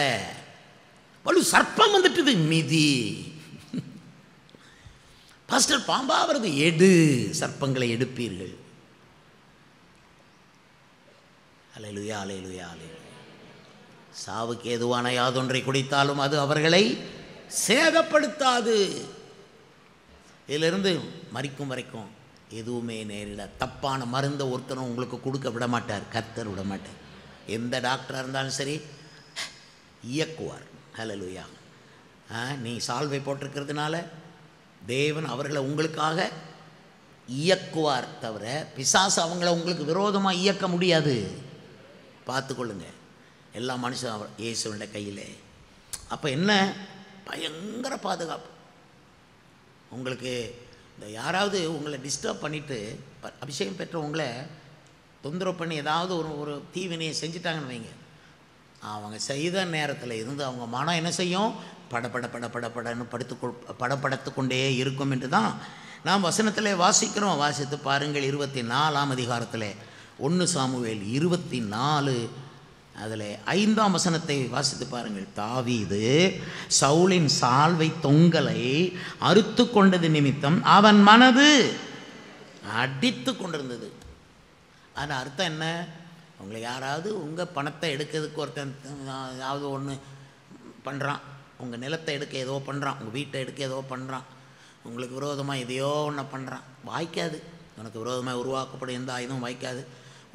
வலு சர்ப்பம் வந்துட்டுது மிதி. பாஸ்டர் பாம்பா வருது, எடு, சர்ப்பங்களை எடுப்பீர்கள். அல்லேலூயா, அல்லேலூயா, அல்லேலூயா. சாவுக்கு ஏதுவான யாதொன்றை குடித்தாலும் அது அவர்களை சேதப்படுத்தாது. இதிலிருந்து மரிக்கும் வரைக்கும் எதுவுமே நேரிட. தப்பான மருந்தை ஒருத்தரும் உங்களுக்கு கொடுக்க விட மாட்டார், கர்த்தர் விட மாட்டார். எந்த டாக்டராக இருந்தாலும் சரி இயக்குவார். அல்லேலூயா. நீ சால்வை போட்டிருக்கிறதுனால தேவன் அவர்களை உங்களுக்காக இயக்குவார் தவிர பிசாசு அவங்கள உங்களுக்கு விரோதமாக இயக்க முடியாது. பார்த்துக்கொள்ளுங்க. எல்லா மனுஷன் இயேசுவோட கையில். அப்போ என்ன பயங்கர பாதுகாப்பு உங்களுக்கு. இந்த யாராவது உங்களை டிஸ்டர்ப் பண்ணிவிட்டு அபிஷேகம் பெற்றவங்களை தொந்தரவு பண்ணி ஏதாவது ஒரு தீவினையை செஞ்சிட்டாங்கன்னு வைங்க, அவங்க செய்த நேரத்தில் இருந்து அவங்க மனம் என்ன செய்யும்? படப்படன்னு படப்படுத்து கொண்டே இருக்கும் என்று தான் நாம் வசனத்தில் வாசிக்கிறோம். வாசித்து பாருங்கள். 24ஆம் அதிகாரத்தில் 1 சாமுவேல் 24 அதில் 5ஆம் வசனத்தை வாசித்து பாருங்கள். தாவீது சவுலின் சால்வை தொங்கலை அறுத்து கொண்டது நிமித்தம் அவன் மனது அடித்து கொண்டிருந்தது. ஆனால் அர்த்தம் என்ன? உங்களை யாராவது உங்கள் பணத்தை எடுக்கிறதுக்கு ஒருத்தன் ஏதாவது ஒன்று பண்ணுறான், உங்கள் நிலத்தை எடுக்க ஏதோ பண்ணுறான், உங்கள் வீட்டை எடுக்க ஏதோ பண்ணுறான், உங்களுக்கு விரோதமாக எதையோ ஒன்று பண்ணுறான், வாய்க்காது. உனக்கு விரோதமாக உருவாக்கப்படும் எந்த ஆயுதமும் வாய்க்காது.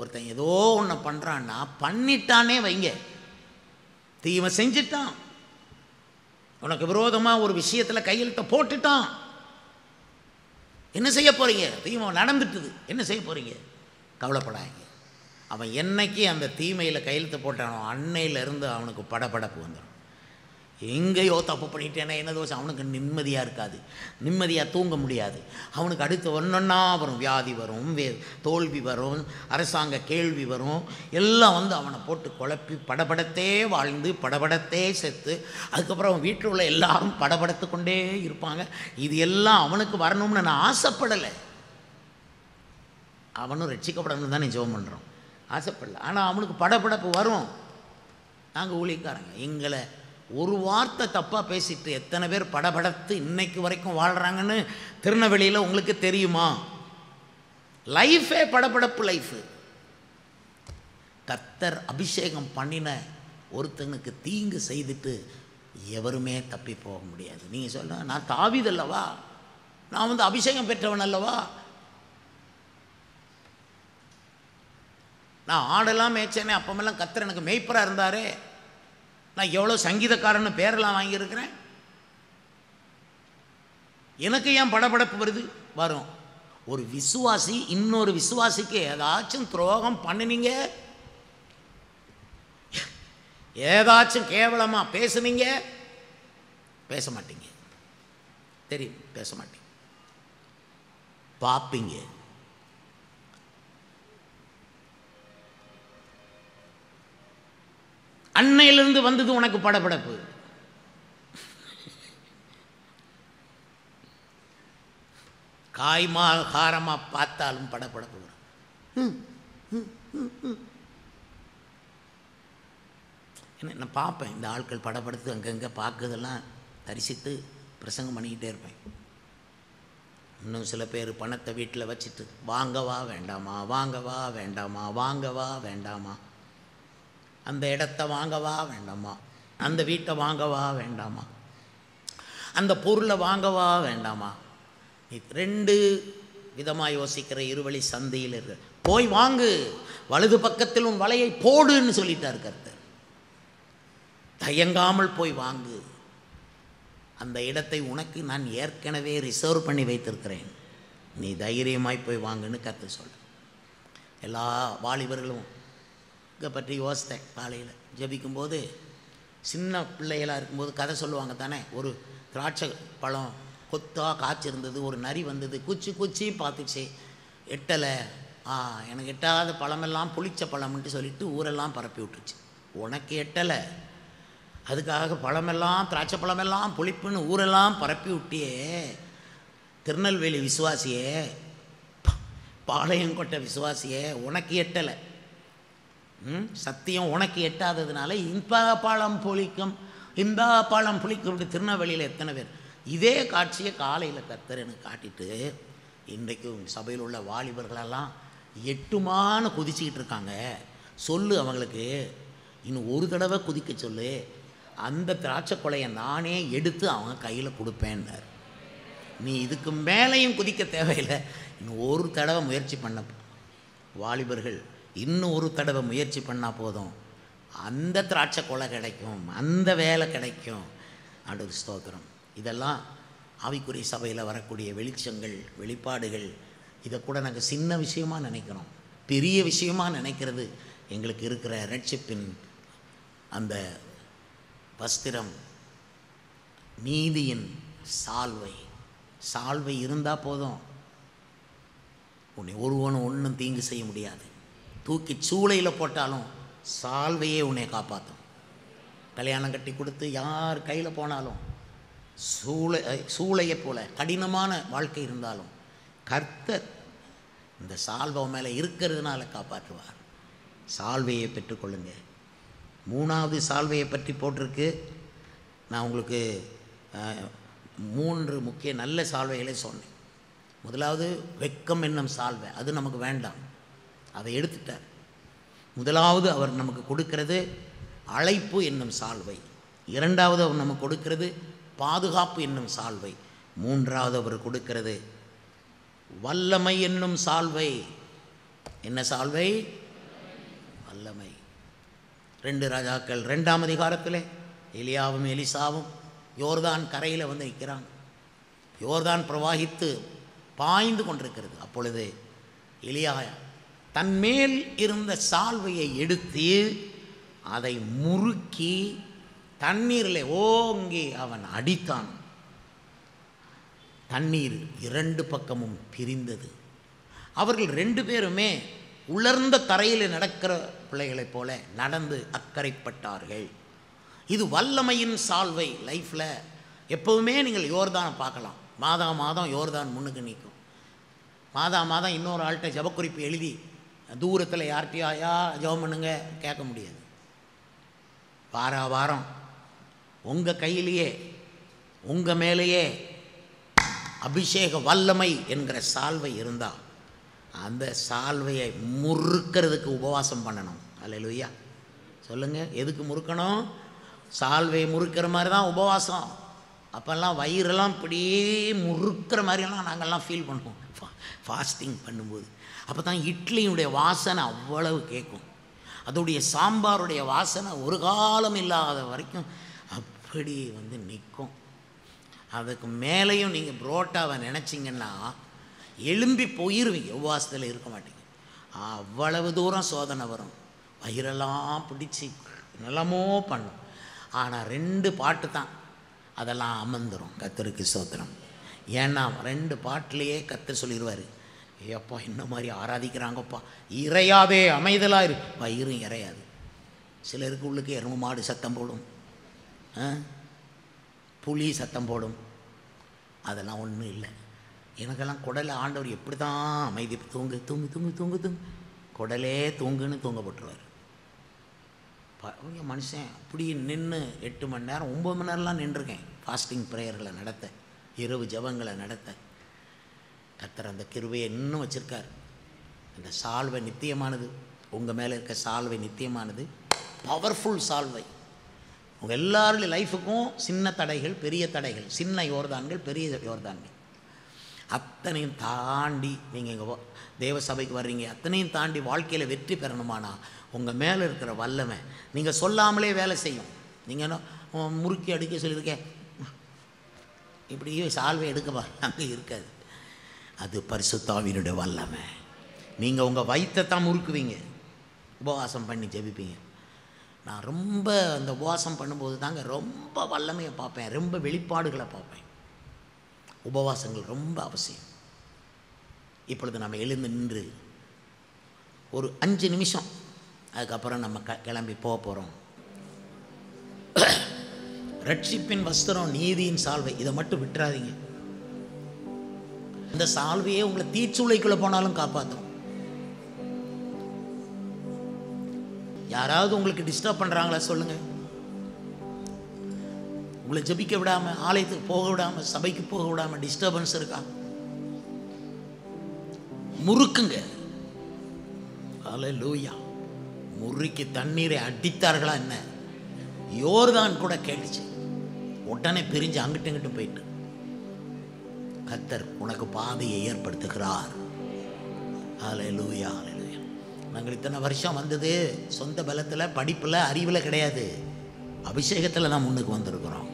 ஒருத்தன் ஏதோ ஒன்று பண்ணுறான்னா பண்ணிட்டானே வைங்க, தீமை செஞ்சிட்டான், உனக்கு விரோதமாக ஒரு விஷயத்தில் கையெழுத்தை போட்டுட்டான், என்ன செய்ய போகிறீங்க? தீமை நடந்துட்டுது, என்ன செய்ய போகிறீங்க? கவலைப்படாதீங்க. அவன் என்னைக்கு அந்த தீமையில் கையெழுத்து போட்டானோ அன்னையிலேருந்து அவனுக்கு படபடப்பு வந்துடும். எங்கேயோ தப்பு பண்ணிட்டேன்னா என்ன தோசை? அவனுக்கு நிம்மதியாக இருக்காது, நிம்மதியாக தூங்க முடியாது. அவனுக்கு அடுத்து ஒன்றொன்னா வரும், வியாதி வரும், தோல்வி வரும், அரசாங்க கேள்வி வரும், எல்லாம் வந்து அவனை போட்டு குழப்பி படபடத்தே வாழ்ந்து படபடத்தே செத்து அதுக்கப்புறம் அவன் வீட்டில் உள்ள எல்லாரும் படபடத்து கொண்டே இருப்பாங்க. இது எல்லாம் அவனுக்கு வரணும்னு நான் ஆசைப்படலை. அவனும் ரட்சிக்கப்படணும்னு தான் ஜெபம் பண்ணுறோம், ஆசைப்படலை. ஆனால் அவனுக்கு படபடப்பு வரும். நாங்கள் ஊழியக்காரங்க, எங்களை ஒரு வார்த்தை தப்பாக பேசிட்டு எத்தனை பேர் படபடத்து இன்னைக்கு வரைக்கும் வாழ்கிறாங்கன்னு திருநெல்வேலியில் உங்களுக்கு தெரியுமா? லைஃபே படபடப்பு லைஃபு. கர்த்தர் அபிஷேகம் பண்ணின ஒருத்தனுக்கு தீங்கு செய்துட்டு எவருமே தப்பி போக முடியாது. நீங்கள் சொல்ல, நான் தாவீது அல்லவா, நான் வந்து அபிஷேகம் பெற்றவன் அல்லவா, நான் ஆடெல்லாம் மேய்ச்சேனே, அப்பமெல்லாம் கர்த்தர் எனக்கு மேய்ப்பராக இருந்தாரே, நான் எவ்வளோ சங்கீதக்காரன்னு பேரெல்லாம் வாங்கியிருக்கிறேன், எனக்கு ஏன் படபடப்பு வருது? வரும். ஒரு விசுவாசி இன்னொரு விசுவாசிக்கு ஏதாச்சும் துரோகம் பண்ணினீங்க, ஏதாச்சும் கேவலமாக பேசுனீங்க, பேச மாட்டீங்க, தெரியும், பேச மாட்டீங்க, பார்ப்பீங்க. அன்னையிலிருந்து வந்தது உனக்கு படபடப்பு. காய்மா காரமாக பார்த்தாலும் படபடப்பு வரும். என்ன நான் பார்ப்பேன், இந்த ஆட்கள் படப்படுத்து அங்கங்கே பார்க்குறதெல்லாம் தரிசித்து பிரசங்கம் பண்ணிக்கிட்டே இருப்பேன். இன்னும் சில பேர் பணத்தை வீட்டில் வச்சுட்டு வாங்கவா வேண்டாமா, வாங்கவா வேண்டாமா, வாங்கவா வேண்டாமா, அந்த இடத்த வாங்கவா வேண்டாமா, அந்த வீட்டை வாங்கவா வேண்டாமா, அந்த பொருளை வாங்கவா வேண்டாமா. ரெண்டு விதமாக யோசிக்கிற இருவழி சந்தையில் இருக்க. போய் வாங்கு, வலது பக்கத்தில் உன் வலையை போடுன்னு சொல்லிட்டார் கர்த்தர். தயங்காமல் போய் வாங்கு, அந்த இடத்தை உனக்கு நான் ஏற்கனவே ரிசர்வ் பண்ணி வைத்திருக்கிறேன், நீ தைரியமாய் போய் வாங்குன்னு கர்த்தர் சொல்ல. எல்லா வாலிபர்களும் இதை பற்றி யோசித்தேன். காலையில் ஜெபிக்கும்போது சின்ன பிள்ளைகளாக இருக்கும்போது கதை சொல்லுவாங்க தானே. ஒரு திராட்சை பழம் கொத்தாக காய்ச்சிருந்தது, ஒரு நரி வந்தது, குச்சி பார்த்துச்சு, எட்டலை, எனக்கு எட்டாத பழமெல்லாம் புளிச்ச பழம்ன்ட்டு சொல்லிட்டு ஊரெல்லாம் பரப்பி விட்டுருச்சு. உனக்கு எட்டலை, அதுக்காக பழமெல்லாம் திராட்சை பழமெல்லாம் புளிப்புன்னு ஊரெல்லாம் பரப்பி விட்டியே. திருநெல்வேலி விசுவாசியே, பாளையங்கோட்டை விசுவாசியே, உனக்கு எட்டலை. சத்தியம் உனக்கு எட்டாததுனால இன்ப பழம் புளிக்கும் திருநெல்வேலியில் எத்தனை பேர் இதே காட்சியை காலையில் கர்த்தர் எனக்கு காட்டிட்டு, இன்றைக்கும் சபையில் உள்ள வாலிபர்களெல்லாம் எட்டுமானு குதிச்சுக்கிட்டு இருக்காங்க. சொல்லு அவங்களுக்கு, இன்னும் ஒரு தடவை குதிக்க சொல்லு, அந்த திராட்சை கொலையை நானே எடுத்து அவங்க கையில் கொடுப்பேன்னார். நீ இதுக்கு மேலேயும் குதிக்க தேவையில்லை, இன்னும் ஒரு தடவை முயற்சி பண்ண வாலிபர்கள் இன்னும் ஒரு தடவை முயற்சி பண்ணால் போதும், அந்த திராட்சை கொலை கிடைக்கும், அந்த வேலை கிடைக்கும். ஆண்டவர் ஸ்தோத்திரம். இதெல்லாம் ஆவிக்குரிய சபையில் வரக்கூடிய வெளிச்சங்கள், வெளிப்பாடுகள். இதை கூட நாங்கள் சின்ன விஷயமாக நினைக்கிறோம். பெரிய விஷயமாக நினைக்கிறது எங்களுக்கு இருக்கிற ரட்சிப்பின் அந்த வஸ்திரம், நீதியின் சால்வை இருந்தால் போதும், உன்னை ஒருவனும் ஒன்றும் தீங்கு செய்ய முடியாது. தூக்கி சூளையில் போட்டாலும் சால்வையே உன்னை காப்பாற்றும். கல்யாணம் கட்டி கொடுத்து யார் கையில் போனாலும் சூளையை போல கடினமான வாழ்க்கை இருந்தாலும் கர்த்தர் இந்த சால்வை மேலே இருக்கிறதுனால காப்பாற்றுவார். சால்வையை பெற்றுக்கொள்ளுங்க. மூணாவது சால்வையை பற்றி போட்டிருக்கு. நான் உங்களுக்கு 3 முக்கிய நல்ல சால்வைகளை சொன்னேன். முதலாவது வெட்கம் என்னும் சால்வை, அது நமக்கு வேண்டாம், அதை எடுத்துட்டார். முதலாவது அவர் நமக்கு கொடுக்கிறது அழைப்பு என்னும் சால்வை. இரண்டாவது அவர் நமக்கு கொடுக்கிறது பாதுகாப்பு என்னும் சால்வை. மூன்றாவது அவர் கொடுக்கிறது வல்லமை என்னும் சால்வை. என்ன சால்வை? வல்லமை. 2 ராஜாக்கள் 2ஆம் அதிகாரத்தில் எலியாவும் எலிசாவும் யோர்தான் கரையில் வந்து நிற்கிறாங்க. யோர்தான் பிரவாகித்து பாய்ந்து கொண்டிருக்கிறது. அப்பொழுது எலியா தன்மேல் இருந்த சால்வையை எடுத்து அதை முறுக்கி தண்ணீரில் ஓங்கி அவன் அடித்தான். தண்ணீர் 2 பக்கமும் பிரிந்தது. அவர்கள் 2 பேருமே உலர்ந்த தரையில் நடக்கிற பிள்ளைகளைப் போல நடந்து அக்கறைப்பட்டார்கள். இது வல்லமையின் சால்வை. லைஃப்பில் எப்போவுமே நீங்கள் யோர்தானை பார்க்கலாம். மாதம் யோர்தான் முன்னுக்கு நிற்கும். மாதம் இன்னொரு ஆள்கிட்ட ஜபக்குறிப்பு எழுதி தூரத்தில் யார்கிட்டையா ஜபம் பண்ணுங்க கேட்க முடியாது. வாரம் உங்கள் கையிலேயே உங்கள் மேலேயே அபிஷேக வல்லமை என்கிற சால்வை இருந்தால் அந்த சால்வையை முறுக்கிறதுக்கு உபவாசம் பண்ணணும். அல்லேலூயா சொல்லுங்கள். எதுக்கு முறுக்கணும்? சால்வையை முறுக்கிற மாதிரி தான் உபவாசம். அப்போல்லாம் வயிறெல்லாம் இப்படியே முறுக்கிற மாதிரியெல்லாம் நாங்கள்லாம் ஃபீல் பண்ணுவோம் ஃபாஸ்டிங் பண்ணும்போது. அப்போ தான் இட்லியுடைய வாசனை அவ்வளவு கேட்கும். அதோடைய சாம்பாருடைய வாசனை ஒரு காலம் இல்லாத வரைக்கும் அப்படி வந்து நிற்கும். அதுக்கு மேலேயும் நீங்கள் புரோட்டாவை நினச்சிங்கன்னா எழும்பி போயிடுவீங்க, உபவாசத்தில் இருக்க மாட்டீங்க. அவ்வளவு தூரம் சோதனை வரும், வயிறெல்லாம் பிடிச்சி நிலமோ பண்ணும். ஆனால் 2 பாட்டு தான் அதெல்லாம் அமர்ந்துடும். கர்த்தருக்கு ஸ்தோத்திரம். ஏன்னா 2 பாட்டிலேயே கர்த்தர் சொல்லிடுவார், ஏப்பா இந்த மாதிரி ஆராதிக்கிறாங்கப்பா, இறையாதே அமைதலாக இரு. வயிறும் இறையாது. சிலருக்கு உள்ளுக்கு எருமை மாடு சத்தம் போடும், புலி சத்தம் போடும். அதெல்லாம் ஒன்றும் இல்லை. எனக்கெல்லாம் குடலை ஆண்டவர் எப்படி தான் அமைதி தூங்கு தூங்கு தூங்கு தூங்கு தூங்கு குடலே தூங்குன்னு தூங்க போட்டுருவார். மனுஷன் அப்படி நின்று 8 மணி நேரம் 9 மணி நேரம்லாம் நின்றுருக்கேன் ஃபாஸ்டிங் ப்ரேயர்களை நடத்த, இரவு ஜபங்களை நடத்த. கர்த்தர் அந்த கிருபையை இன்னும் வச்சுருக்கார். அந்த சால்வை நித்தியமானது. உங்கள் மேலே இருக்க சால்வை நித்தியமானது, பவர்ஃபுல் சால்வை. உங்கள் எல்லாருடைய லைஃபுக்கும் சின்ன தடைகள், பெரிய தடைகள், சின்ன யோர்தான்கள், பெரிய யோர்தான்கள், அத்தனையும் தாண்டி நீங்கள் இங்கே தேவ சபைக்கு வர்றீங்க. அத்தனையும் தாண்டி வாழ்க்கையில் வெற்றி பெறணுமானா உங்கள் மேலே இருக்கிற வல்லமை நீங்கள் சொல்லாமலே வேலை செய்யும். நீங்கள் என்ன முறுக்கி அடிக்க சொல்லியிருக்கேன், இப்படி சால்வை எடுக்கவா, அங்கே இருக்காது. அது பரிசுத்த ஆவியினுடைய வல்லமை. நீங்கள் உங்கள் வயிற்றை தான் முறுக்குவீங்க, உபவாசம் பண்ணி ஜெபிப்பீங்க. நான் ரொம்ப அந்த உபவாசம் பண்ணும்போது தாங்க ரொம்ப வல்லமையை பார்ப்பேன், ரொம்ப வெளிப்பாடுகளை பார்ப்பேன். உபவாசங்கள் ரொம்ப அவசியம். இப்பொழுது நம்ம எழுந்து நின்று ஒரு 5 நிமிஷம், அதுக்கப்புறம் நம்ம கிளம்பி போக போகிறோம். ரட்சிப்பின் வஸ்திரம், நீதியின் சால்வை, இதை மட்டும் விட்டுறாதீங்க. இந்த சால்வையே உங்களை தீச்சூளைக்குள்ளே போனாலும் காப்பாற்றும். யாராவது உங்களுக்கு டிஸ்டர்ப் பண்ணுறாங்களா சொல்லுங்கள். உங்களை ஜெபிக்க விடாமல், ஆலயத்துக்கு போக விடாமல், சபைக்கு போக விடாமல் டிஸ்டர்பன்ஸ் இருக்கா? முறுக்குங்க. அல்லேலூயா. முறுக்கி தண்ணீரை அடித்தார்களா என்ன? யோர்தான் கூட கேட்டுச்சு. உடனே பிரிஞ்சு அங்கிட்டு இங்கிட்டு போயிட்டு, கர்த்தர் உனக்கு பாதையை ஏற்படுத்துகிறார். அல்லேலூயா, அல்லேலூயா. நாங்கள் இத்தனை வருஷம் வந்தது சொந்த பலத்தில், படிப்பில், அறிவில் கிடையாது. அபிஷேகத்தில் தான் முன்னுக்கு வந்திருக்கிறோம்.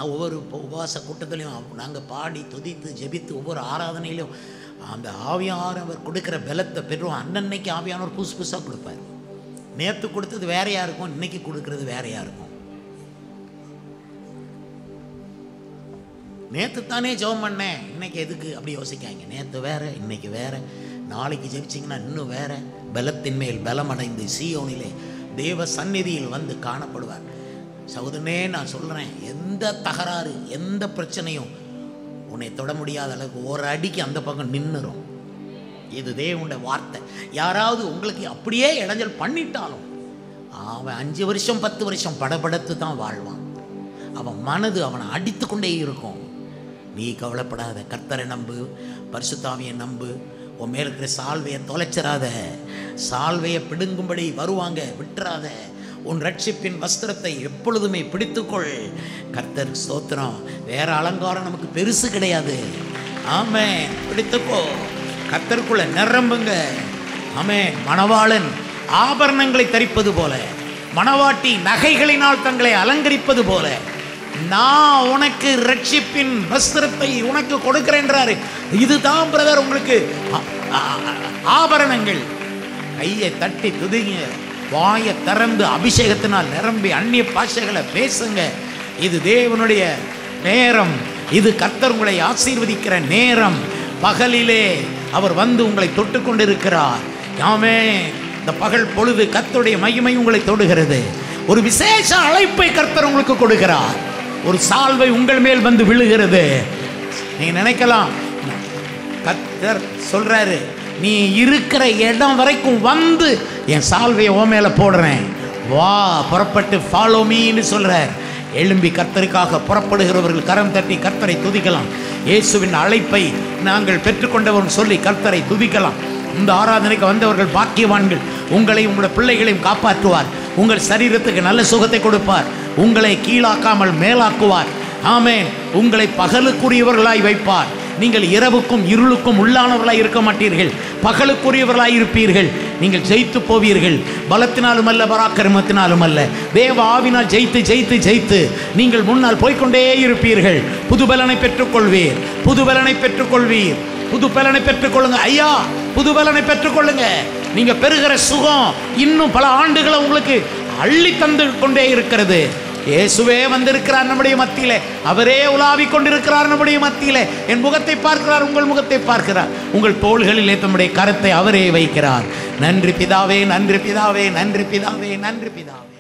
ஒவ்வொரு உபவாச கூட்டத்திலையும் நாங்கள் பாடி துதித்து ஜெபித்து ஒவ்வொரு ஆராதனையிலையும் அந்த ஆவியானவர் கொடுக்குற பலத்தை பெறுவோம். அன்னன்னைக்கு ஆவியானவர் புதுசு புதுசாக கொடுப்பார். நேற்று கொடுத்தது வேறையாக இருக்கும், இன்னைக்கு கொடுக்கறது வேறையாக இருக்கும். நேற்று தானே ஜெபம் பண்ணேன், இன்னைக்கு எதுக்கு அப்படி யோசிக்காங்க. நேற்று வேற, இன்னைக்கு வேற, நாளைக்கு ஜெபிச்சிங்கன்னா இன்னும் வேற. பலத்தின் மேல் பலமடைந்து சீயோனிலே தேவ சந்நிதியில் வந்து காணப்படுவார். சகோதரனே, நான் சொல்கிறேன், எந்த தகராறு, எந்த பிரச்சனையும் உன்னை தொட முடியாத அளவுக்கு ஒரு அடிக்கு அந்த பக்கம் நின்றுரும். இது தேவனுடைய வார்த்தை. யாராவது உங்களுக்கு அப்படியே இடைஞ்சல் பண்ணிட்டாலும் அவன் 5 வருஷம் 10 வருஷம் படபடத்து தான் வாழ்வான். அவன் மனது அவனை அடித்து கொண்டே இருக்கும். நீ கவலைப்படாத, கர்த்தரை நம்பு, பரிசுத்தாவியை நம்பு. உன் மேல் இருக்கிற சால்வையை தொலைச்சிடாத. சால்வையை பிடுங்கும்படி வருவாங்க, விட்டுறாத. உன் ரட்சிப்பின் வஸ்திரத்தை எப்பொழுதுமே பிடித்துக்கொள். கர்த்தர் ஸ்தோத்திரம். வேற அலங்காரம் நமக்கு பெருசு கிடையாது. ஆமென். பிடித்துக்கோ. கர்த்தருக்குள்ள நிரம்புங்க. ஆமென். மணவாளன் ஆபரணங்களை தரிப்பது போல, மணவாட்டி நகைகளினால் தங்களை அலங்கரிப்பது போல, நான் உனக்கு ரட்சிப்பின் வஸ்திரத்தை உனக்கு கொடுக்கிறேன்றாரு. இதுதான் பிரதர் உங்களுக்கு ஆபரணங்கள். கையை தட்டி துதிங்க, வாயை திறந்து அபிஷேகத்தினால் நிரம்பி அந்நிய பாஷைகளை பேசுங்க. இது தேவனுடைய நேரம். இது கர்த்தர் உங்களை ஆசீர்வதிக்கிற நேரம். பகலிலே அவர் வந்து உங்களை தொட்டு கொண்டிருக்கிறார். ஆமென். இந்த பகல் பொழுது கர்த்தருடைய மகிமை உங்களை தொடுகிறது. ஒரு விசேஷ அழைப்பை கர்த்தர் உங்களுக்கு கொடுக்கிறார். ஒரு சால்வை உங்கள் மேல் வந்து விழுகிறது. நீங்க நினைக்கலாம், கர்த்தர் சொல்றாரு, நீ இருக்கிற இடம் வரைக்கும் வந்து என் சால்வையை ஓ மேல போடுறேன், வா, புறப்பட்டு ஃபாலோ மீன்னு சொல்றார். எழும்பி கர்த்தருக்காக புறப்படுகிறவர்கள் கரம் தட்டி கர்த்தரை துதிக்கலாம். இயேசுவின் அழைப்பை நாங்கள் பெற்றுக்கொண்டவர்கள் சொல்லி கர்த்தரை துதிக்கலாம். இந்த ஆராதனைக்கு வந்தவர்கள் பாக்கியவான்கள். உங்களையும் உங்களுடைய பிள்ளைகளையும் காப்பாற்றுவார். உங்கள் சரீரத்துக்கு நல்ல சுகத்தை கொடுப்பார். உங்களை கீழாக்காமல் மேலாக்குவார். ஆமென். உங்களை பகலுக்குரியவர்களாய் வைப்பார். நீங்கள் இரவுக்கும் இருளுக்கும் உள்ளானவர்களாய் இருக்க மாட்டீர்கள், பகலுக்குரியவர்களாய் இருப்பீர்கள். நீங்கள் ஜெயித்து போவீர்கள். பலத்தினாலும் அல்ல, பராக்கிரமத்தினாலும் அல்ல, தேவ ஆவினால் ஜெயித்து ஜெயித்து ஜெயித்து நீங்கள் முன்னால் போய்கொண்டே இருப்பீர்கள். புது பலனை பெற்றுக்கொள்வீர். புது பலனை பெற்றுக்கொள்வீர். புது பலனை பெற்றுக்கொள்ளுங்க ஐயா. புது பலனை பெற்றுக்கொள்ளுங்க. நீங்க பெறுகிற சுகம் இன்னும் பல ஆண்டுகளை உங்களுக்கு அள்ளி தந்து கொண்டே இருக்கிறது. இயேசுவே வந்திருக்கிறார் நம்முடைய மத்தியிலே. அவரே உலாவிக் கொண்டிருக்கிறார் நம்முடைய மத்தியிலே. என் முகத்தை பார்க்கிறார், உங்கள் முகத்தை பார்க்கிறார். உங்கள் தோள்களிலே தம்முடைய கரத்தை அவரே வைக்கிறார். நன்றி பிதாவே, நன்றி பிதாவே, நன்றி பிதாவே, நன்றி பிதாவே.